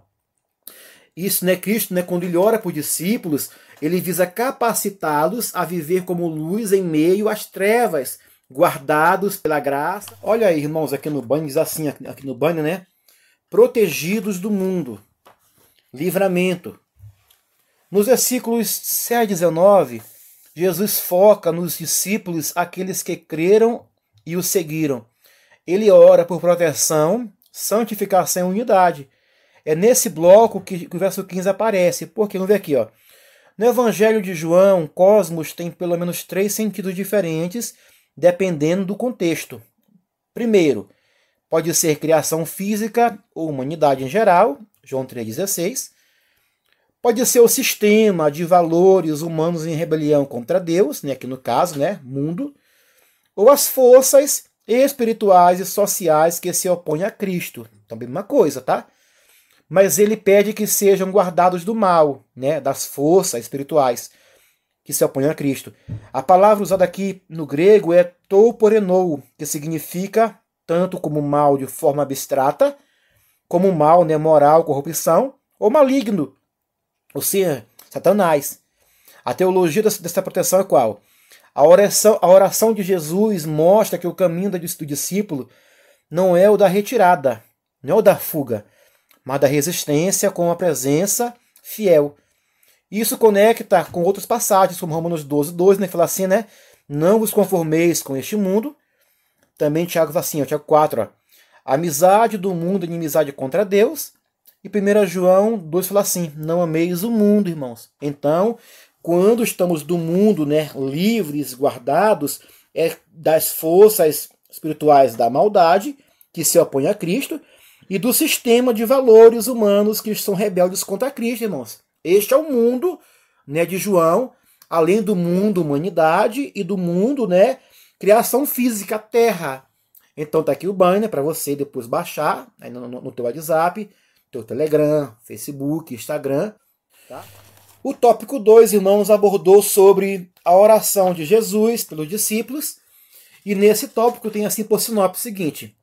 Isso, né, Cristo, né, quando ele ora por discípulos, ele visa capacitá-los a viver como luz em meio às trevas, guardados pela graça. Olha aí, irmãos, aqui no banho, diz assim, aqui no banho, né? Protegidos do mundo. Livramento. Nos versículos 7 a 19, Jesus foca nos discípulos, aqueles que creram e o seguiram. Ele ora por proteção, santificação e unidade. É nesse bloco que o verso 15 aparece. Porque, vamos ver aqui, ó. No Evangelho de João, cosmos tem pelo menos 3 sentidos diferentes, dependendo do contexto. Primeiro, pode ser criação física ou humanidade em geral, João 3,16. Pode ser o sistema de valores humanos em rebelião contra Deus, né, aqui no caso, né, mundo. Ou as forças espirituais e sociais que se opõem a Cristo. Também uma coisa, tá? Mas ele pede que sejam guardados do mal, né, das forças espirituais que se opõem a Cristo. A palavra usada aqui no grego é toporenou, que significa tanto como mal de forma abstrata, como mal, né, moral, corrupção, ou maligno, ou seja, Satanás. A teologia dessa proteção é qual? A oração de Jesus mostra que o caminho do discípulo não é o da retirada, não é o da fuga, mas da resistência com a presença fiel. Isso conecta com outras passagens, como Romanos 12:2, né, que fala assim, né? Não vos conformeis com este mundo. Também Tiago fala assim, Tiago 4, ó, amizade do mundo é inimizade contra Deus. E 1 João 2 fala assim, não ameis o mundo, irmãos. Então, quando estamos do mundo, né, livres, guardados, é das forças espirituais da maldade, que se opõem a Cristo, e do sistema de valores humanos que são rebeldes contra Cristo, irmãos. Este é o mundo, né, de João, além do mundo humanidade e do mundo, né, criação física, terra. Então tá aqui o banner para você depois baixar aí no teu WhatsApp, teu Telegram, Facebook, Instagram. Tá? O tópico 2, irmãos, abordou sobre a oração de Jesus pelos discípulos. E nesse tópico tem assim por sinopse o seguinte.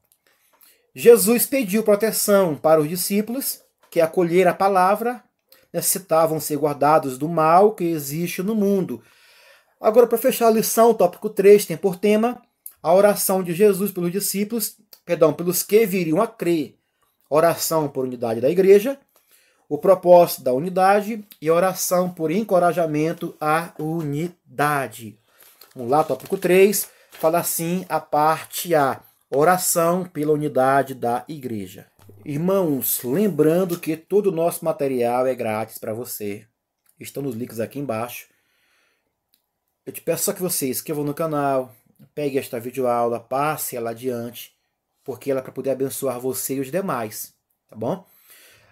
Jesus pediu proteção para os discípulos que acolheram a palavra, necessitavam ser guardados do mal que existe no mundo. Agora, para fechar a lição, o tópico 3 tem por tema a oração de Jesus pelos discípulos, pelos que viriam a crer. Oração por unidade da igreja, o propósito da unidade e a oração por encorajamento à unidade. Vamos lá, tópico 3, fala assim a parte A. Oração pela unidade da igreja. Irmãos, lembrando que todo o nosso material é grátis para você. Estão nos links aqui embaixo. Eu te peço só que você se inscreva no canal, pegue esta videoaula, passe ela adiante, porque ela é para poder abençoar você e os demais, tá bom?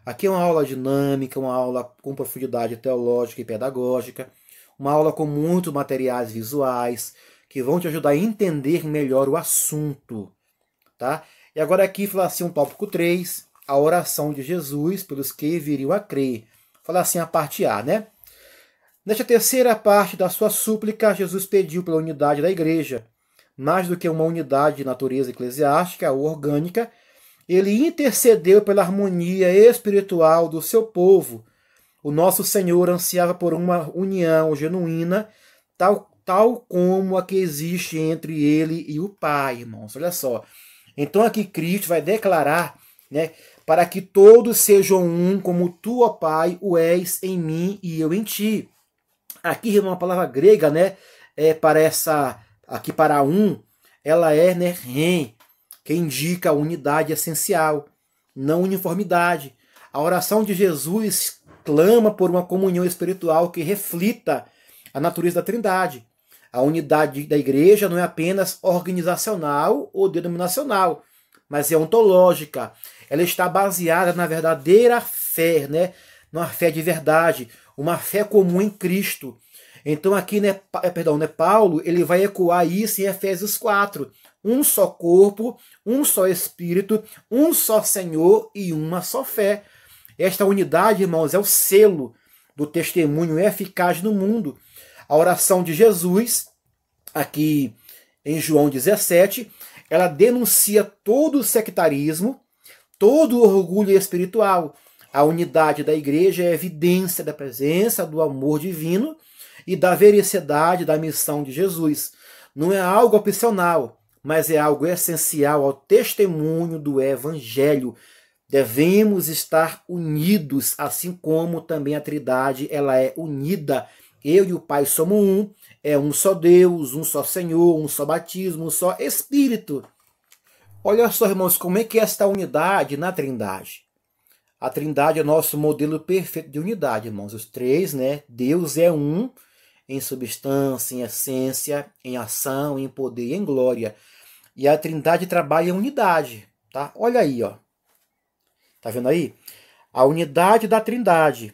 Aqui é uma aula dinâmica, uma aula com profundidade teológica e pedagógica, uma aula com muitos materiais visuais que vão te ajudar a entender melhor o assunto. Tá? E agora aqui fala assim um tópico 3, a oração de Jesus pelos que viriam a crer. Fala assim a parte A, né? Nesta terceira parte da sua súplica, Jesus pediu pela unidade da igreja. Mais do que uma unidade de natureza eclesiástica ou orgânica, ele intercedeu pela harmonia espiritual do seu povo. O nosso Senhor ansiava por uma união genuína, tal como a que existe entre ele e o Pai, irmãos. Olha só. Então aqui Cristo vai declarar, né, para que todos sejam um, como tu, ó Pai, o és em mim e eu em ti. Aqui, irmão, a palavra grega, né, para essa, aqui para um, ela é, né, ren, que indica a unidade essencial, não uniformidade. A oração de Jesus clama por uma comunhão espiritual que reflita a natureza da Trindade. A unidade da igreja não é apenas organizacional ou denominacional, mas é ontológica. Ela está baseada na verdadeira fé, né? Numa fé de verdade, uma fé comum em Cristo. Então aqui, né, Paulo, ele vai ecoar isso em Efésios 4. Um só corpo, um só Espírito, um só Senhor e uma só fé. Esta unidade, irmãos, é o selo do testemunho eficaz no mundo. A oração de Jesus, aqui em João 17, ela denuncia todo o sectarismo, todo o orgulho espiritual. A unidade da igreja é evidência da presença do amor divino e da veracidade da missão de Jesus. Não é algo opcional, mas é algo essencial ao testemunho do Evangelho. Devemos estar unidos, assim como também a Trindade ela é unida. Eu e o Pai somos um, é um só Deus, um só Senhor, um só batismo, um só Espírito. Olha só, irmãos, como é que é esta unidade na Trindade? A Trindade é nosso modelo perfeito de unidade, irmãos. Os três, né? Deus é um em substância, em essência, em ação, em poder e em glória. E a Trindade trabalha em unidade, tá? Olha aí, ó. Tá vendo aí? A unidade da Trindade.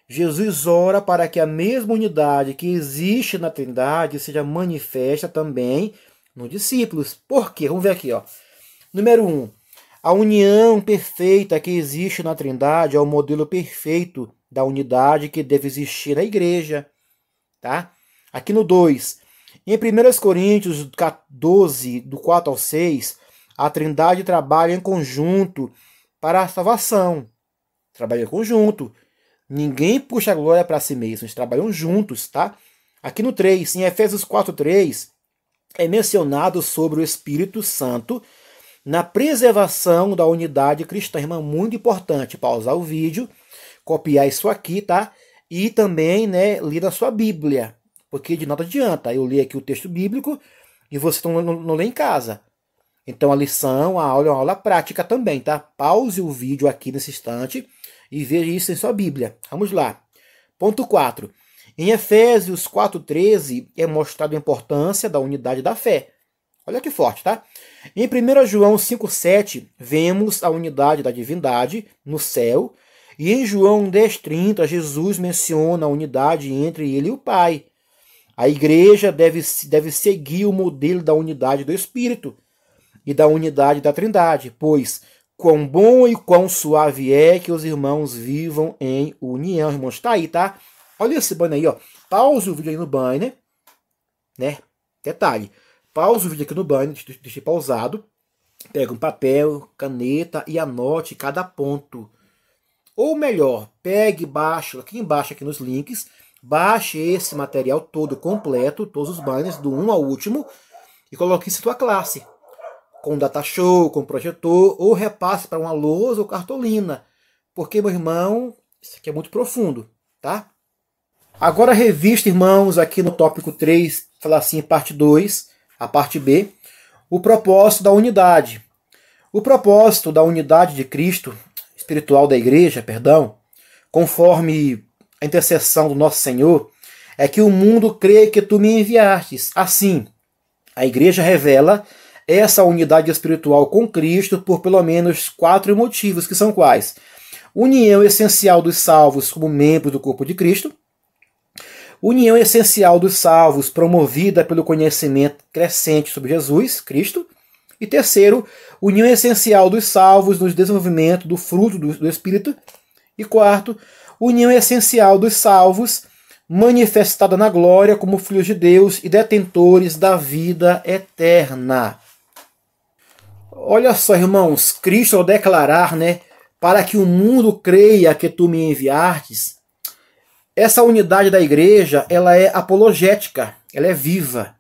Jesus ora para que a mesma unidade que existe na Trindade seja manifesta também nos discípulos. Por quê? Vamos ver aqui, ó. Número 1. A união perfeita que existe na Trindade é o modelo perfeito da unidade que deve existir na igreja. Tá? Aqui no 2. Em 1 Coríntios 12, do 4 ao 6, a Trindade trabalha em conjunto para a salvação. Trabalha em conjunto. Ninguém puxa a glória para si mesmo. Eles trabalham juntos, tá? Aqui no 3, em Efésios 4:3, é mencionado sobre o Espírito Santo na preservação da unidade cristã. Irmã, muito importante. Pausar o vídeo, copiar isso aqui, tá? E também, né, ler na sua Bíblia. Porque de nada adianta. Eu li aqui o texto bíblico e você não lê em casa. Então a lição, a aula é uma aula prática também, tá? Pause o vídeo aqui nesse instante e veja isso em sua Bíblia. Vamos lá. Ponto 4. Em Efésios 4:13 é mostrada a importância da unidade da fé. Olha que forte, tá? Em 1 João 5:7 vemos a unidade da divindade no céu. E em João 10:30 Jesus menciona a unidade entre ele e o Pai. A igreja deve seguir o modelo da unidade do Espírito e da unidade da Trindade, pois quão bom e quão suave é que os irmãos vivam em união. Irmãos, tá aí, tá? Olha esse banner aí, ó. Pause o vídeo aí no banner, né? Detalhe, pause o vídeo aqui no banner, deixe pausado, pega um papel, caneta e anote cada ponto. Ou melhor, pegue, baixe, aqui embaixo, aqui nos links, baixe esse material todo completo, todos os banners, do 1 ao último, e coloque isso em sua classe. Com data show, com projetor, ou repasse para uma lousa ou cartolina. Porque, meu irmão, isso aqui é muito profundo, tá? Agora a revista, irmãos, aqui no tópico 3, fala assim, parte 2, a parte B, o propósito da unidade. O propósito da unidade de Cristo, espiritual da igreja, perdão, conforme a intercessão do nosso Senhor, é que o mundo crê que tu me enviastes. Assim, a igreja revela essa unidade espiritual com Cristo por pelo menos 4 motivos, que são quais? União essencial dos salvos como membros do corpo de Cristo, união essencial dos salvos promovida pelo conhecimento crescente sobre Jesus, Cristo, e terceiro, união essencial dos salvos no desenvolvimento do fruto do Espírito, e quarto, união essencial dos salvos manifestada na glória como filhos de Deus e detentores da vida eterna. Olha só, irmãos, Cristo ao declarar, né, para que o mundo creia que tu me enviastes, essa unidade da igreja, ela é apologética, ela é viva.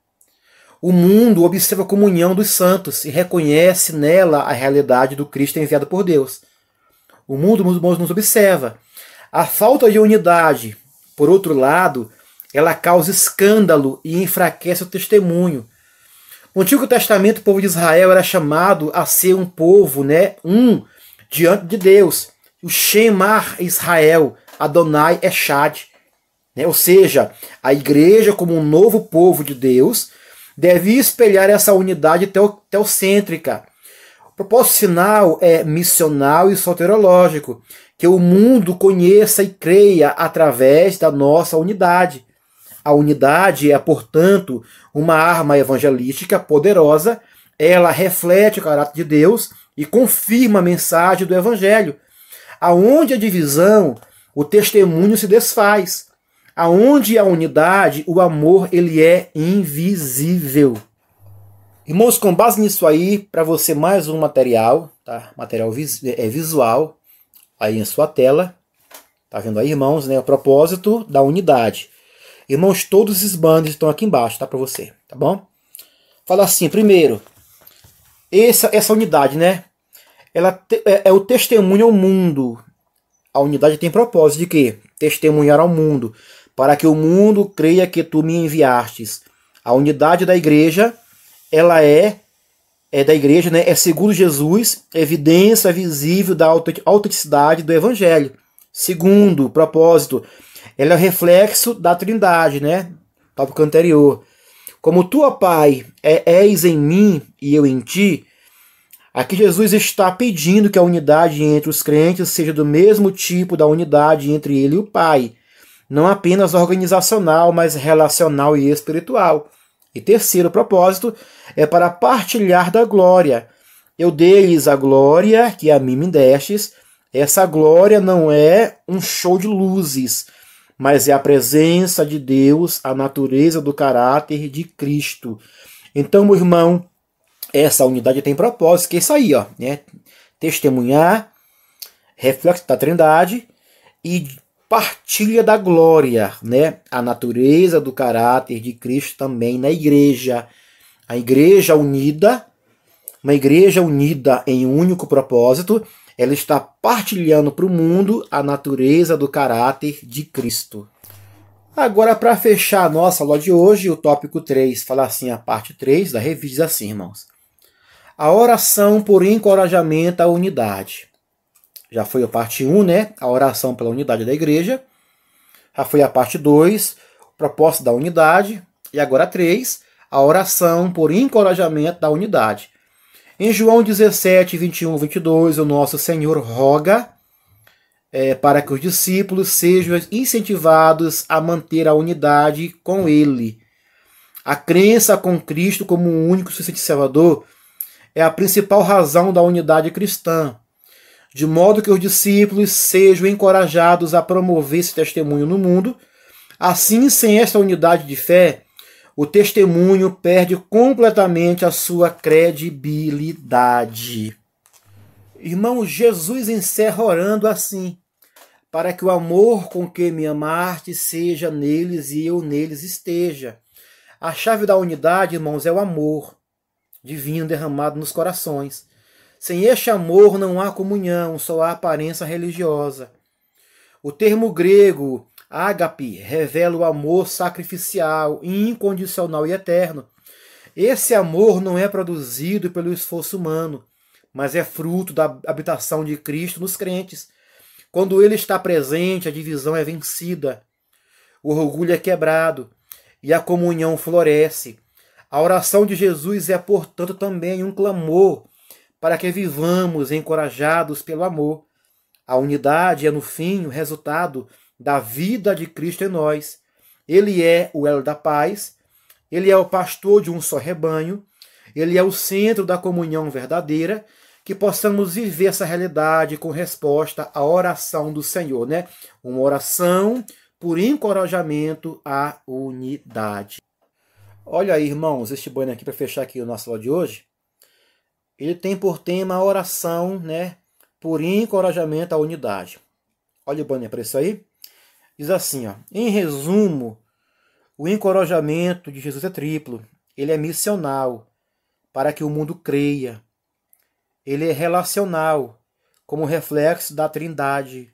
O mundo observa a comunhão dos santos e reconhece nela a realidade do Cristo enviado por Deus. O mundo nos observa. A falta de unidade, por outro lado, ela causa escândalo e enfraquece o testemunho. No Antigo Testamento, o povo de Israel era chamado a ser um povo, né, diante de Deus. O Shema Israel, Adonai Echad. Né? Ou seja, a igreja, como um novo povo de Deus, deve espelhar essa unidade teocêntrica. O propósito final é missional e soterológico, que o mundo conheça e creia através da nossa unidade. A unidade é, portanto, uma arma evangelística poderosa. Ela reflete o caráter de Deus e confirma a mensagem do Evangelho. Aonde a divisão, o testemunho se desfaz. Aonde a unidade, o amor, ele é invisível. Irmãos, com base nisso aí, para você mais um material, tá? Material visual aí em sua tela. Tá vendo aí, irmãos, né? O propósito da unidade. Irmãos, todos esses banners estão aqui embaixo, tá? Para você, tá bom? Fala assim, primeiro, essa unidade, né? Ela é o testemunho ao mundo. A unidade tem propósito de quê? Testemunhar ao mundo, para que o mundo creia que tu me enviastes. A unidade da igreja, ela é da igreja, né? É segundo Jesus, evidência visível da autenticidade do evangelho. Segundo propósito, ela é o reflexo da Trindade, né? Tópico anterior. Como tu, ó Pai, és em mim e eu em ti, aqui Jesus está pedindo que a unidade entre os crentes seja do mesmo tipo da unidade entre ele e o Pai. Não apenas organizacional, mas relacional e espiritual. E terceiro propósito é para partilhar da glória. Eu dei-lhes a glória que a mim me destes. Essa glória não é um show de luzes, mas é a presença de Deus, a natureza do caráter de Cristo. Então, meu irmão, essa unidade tem propósito, que é isso aí, ó, né? Testemunhar, reflexo da Trindade e partilha da glória, né? A natureza do caráter de Cristo também na igreja. A igreja unida, uma igreja unida em um único propósito, ela está partilhando para o mundo a natureza do caráter de Cristo. Agora, para fechar a nossa aula de hoje, o tópico 3, fala assim, a parte 3 da revista, diz assim, irmãos. A oração por encorajamento à unidade. Já foi a parte 1, né? A oração pela unidade da igreja. Já foi a parte 2, o propósito da unidade. E agora a 3, a oração por encorajamento da unidade. Em João 17, 21, 22, o nosso Senhor roga para que os discípulos sejam incentivados a manter a unidade com Ele. A crença com Cristo como o único suficiente Salvador é a principal razão da unidade cristã, de modo que os discípulos sejam encorajados a promover esse testemunho no mundo. Assim, sem esta unidade de fé, o testemunho perde completamente a sua credibilidade. Irmão, Jesus encerra orando assim, para que o amor com que me amaste seja neles e eu neles esteja. A chave da unidade, irmãos, é o amor divino derramado nos corações. Sem este amor não há comunhão, só há aparência religiosa. O termo grego ágape revela o amor sacrificial, incondicional e eterno. Esse amor não é produzido pelo esforço humano, mas é fruto da habitação de Cristo nos crentes. Quando ele está presente, a divisão é vencida, o orgulho é quebrado e a comunhão floresce. A oração de Jesus é, portanto, também um clamor para que vivamos encorajados pelo amor. A unidade é, no fim, o resultado da vida de Cristo em nós. Ele é o elo da paz, ele é o pastor de um só rebanho, ele é o centro da comunhão verdadeira, que possamos viver essa realidade com resposta à oração do Senhor, né? Uma oração por encorajamento à unidade. Olha aí, irmãos, este banner aqui para fechar aqui o nosso aula de hoje. Ele tem por tema a oração, né, por encorajamento à unidade. Olha o banner para isso aí. Diz assim, ó, em resumo, o encorajamento de Jesus é triplo. Ele é missional, para que o mundo creia. Ele é relacional, como reflexo da Trindade.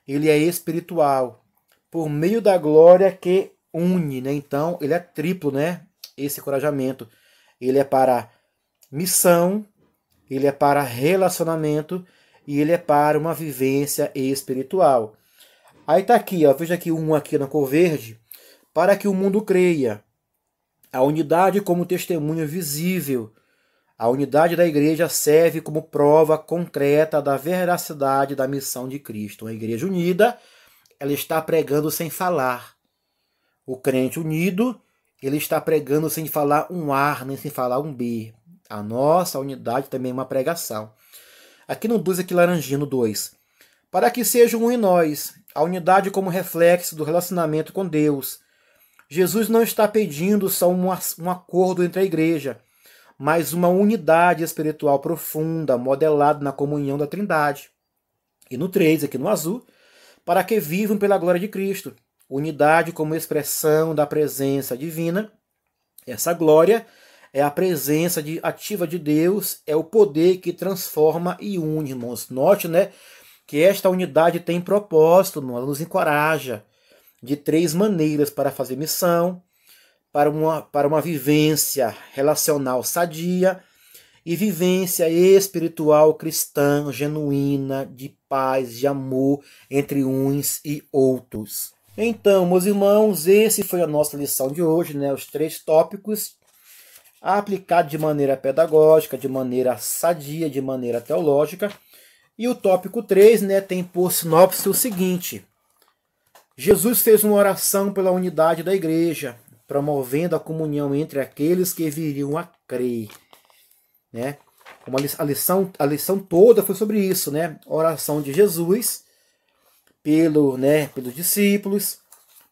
Ele é espiritual, por meio da glória que une, né? Então, ele é triplo, né? Esse encorajamento. Ele é para missão, ele é para relacionamento e ele é para uma vivência espiritual. Aí tá aqui, ó, veja aqui um aqui na cor verde, para que o mundo creia. A unidade como testemunho visível. A unidade da igreja serve como prova concreta da veracidade da missão de Cristo. A igreja unida, ela está pregando sem falar. O crente unido, ele está pregando sem falar um A, nem sem falar um B. A nossa unidade também é uma pregação. Aqui no 2, aqui laranjinha, no 2. Para que seja um em nós, a unidade como reflexo do relacionamento com Deus. Jesus não está pedindo só um acordo entre a igreja, mas uma unidade espiritual profunda, modelada na comunhão da Trindade. E no 3, aqui no azul, para que vivam pela glória de Cristo. Unidade como expressão da presença divina. Essa glória é a presença ativa de Deus, é o poder que transforma e une, irmãos. Note, né, que esta unidade tem propósito, ela nos encoraja de 3 maneiras para fazer missão, para uma vivência relacional sadia e vivência espiritual cristã, genuína, de paz, de amor entre uns e outros. Então, meus irmãos, esse foi a nossa lição de hoje, né? Os 3 tópicos aplicados de maneira pedagógica, de maneira sadia, de maneira teológica. E o tópico 3, né, tem por sinopse o seguinte: Jesus fez uma oração pela unidade da igreja, promovendo a comunhão entre aqueles que viriam a crer. Né? A lição toda foi sobre isso, né? A oração de Jesus pelos discípulos,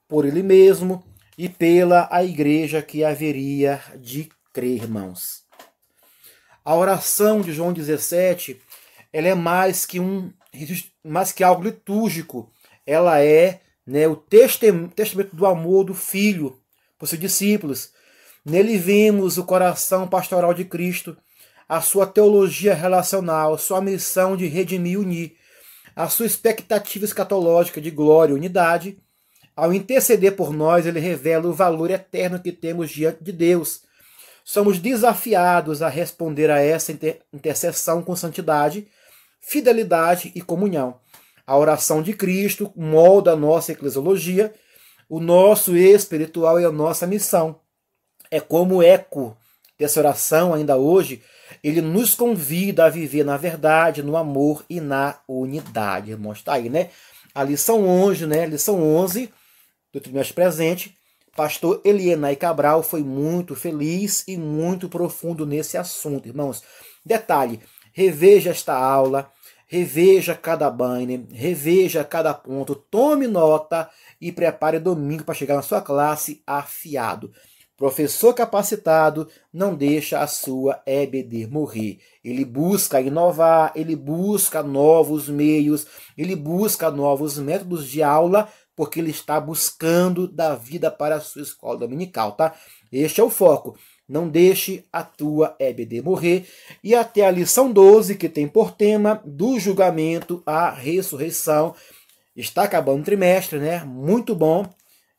por ele mesmo e pela a igreja que haveria de crer, irmãos. A oração de João 17, ela é mais que algo litúrgico. Ela é, né, o testamento do amor do Filho por seus discípulos. Nele vemos o coração pastoral de Cristo, a sua teologia relacional, sua missão de redimir e unir, a sua expectativa escatológica de glória e unidade. Ao interceder por nós, ele revela o valor eterno que temos diante de Deus. Somos desafiados a responder a essa intercessão com santidade, fidelidade e comunhão. A oração de Cristo molda a nossa eclesiologia, o nosso espiritual e a nossa missão. É como eco dessa oração, ainda hoje, ele nos convida a viver na verdade, no amor e na unidade. Irmãos, está aí, né? A lição 11, né? Lição 11 do trimestre presente. Pastor Elienay Cabral foi muito feliz e muito profundo nesse assunto, irmãos. Detalhe, reveja esta aula, reveja cada banner, reveja cada ponto, tome nota e prepare domingo para chegar na sua classe afiado. Professor capacitado não deixa a sua EBD morrer. Ele busca inovar, ele busca novos meios, ele busca novos métodos de aula, porque ele está buscando dar vida para a sua escola dominical, tá? Este é o foco. Não deixe a tua EBD morrer. E até a lição 12, que tem por tema do julgamento à ressurreição. Está acabando o trimestre, né? Muito bom,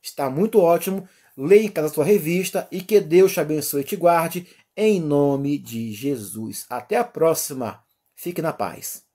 está muito ótimo. Leia em casa a sua revista e que Deus te abençoe e te guarde, em nome de Jesus. Até a próxima. Fique na paz.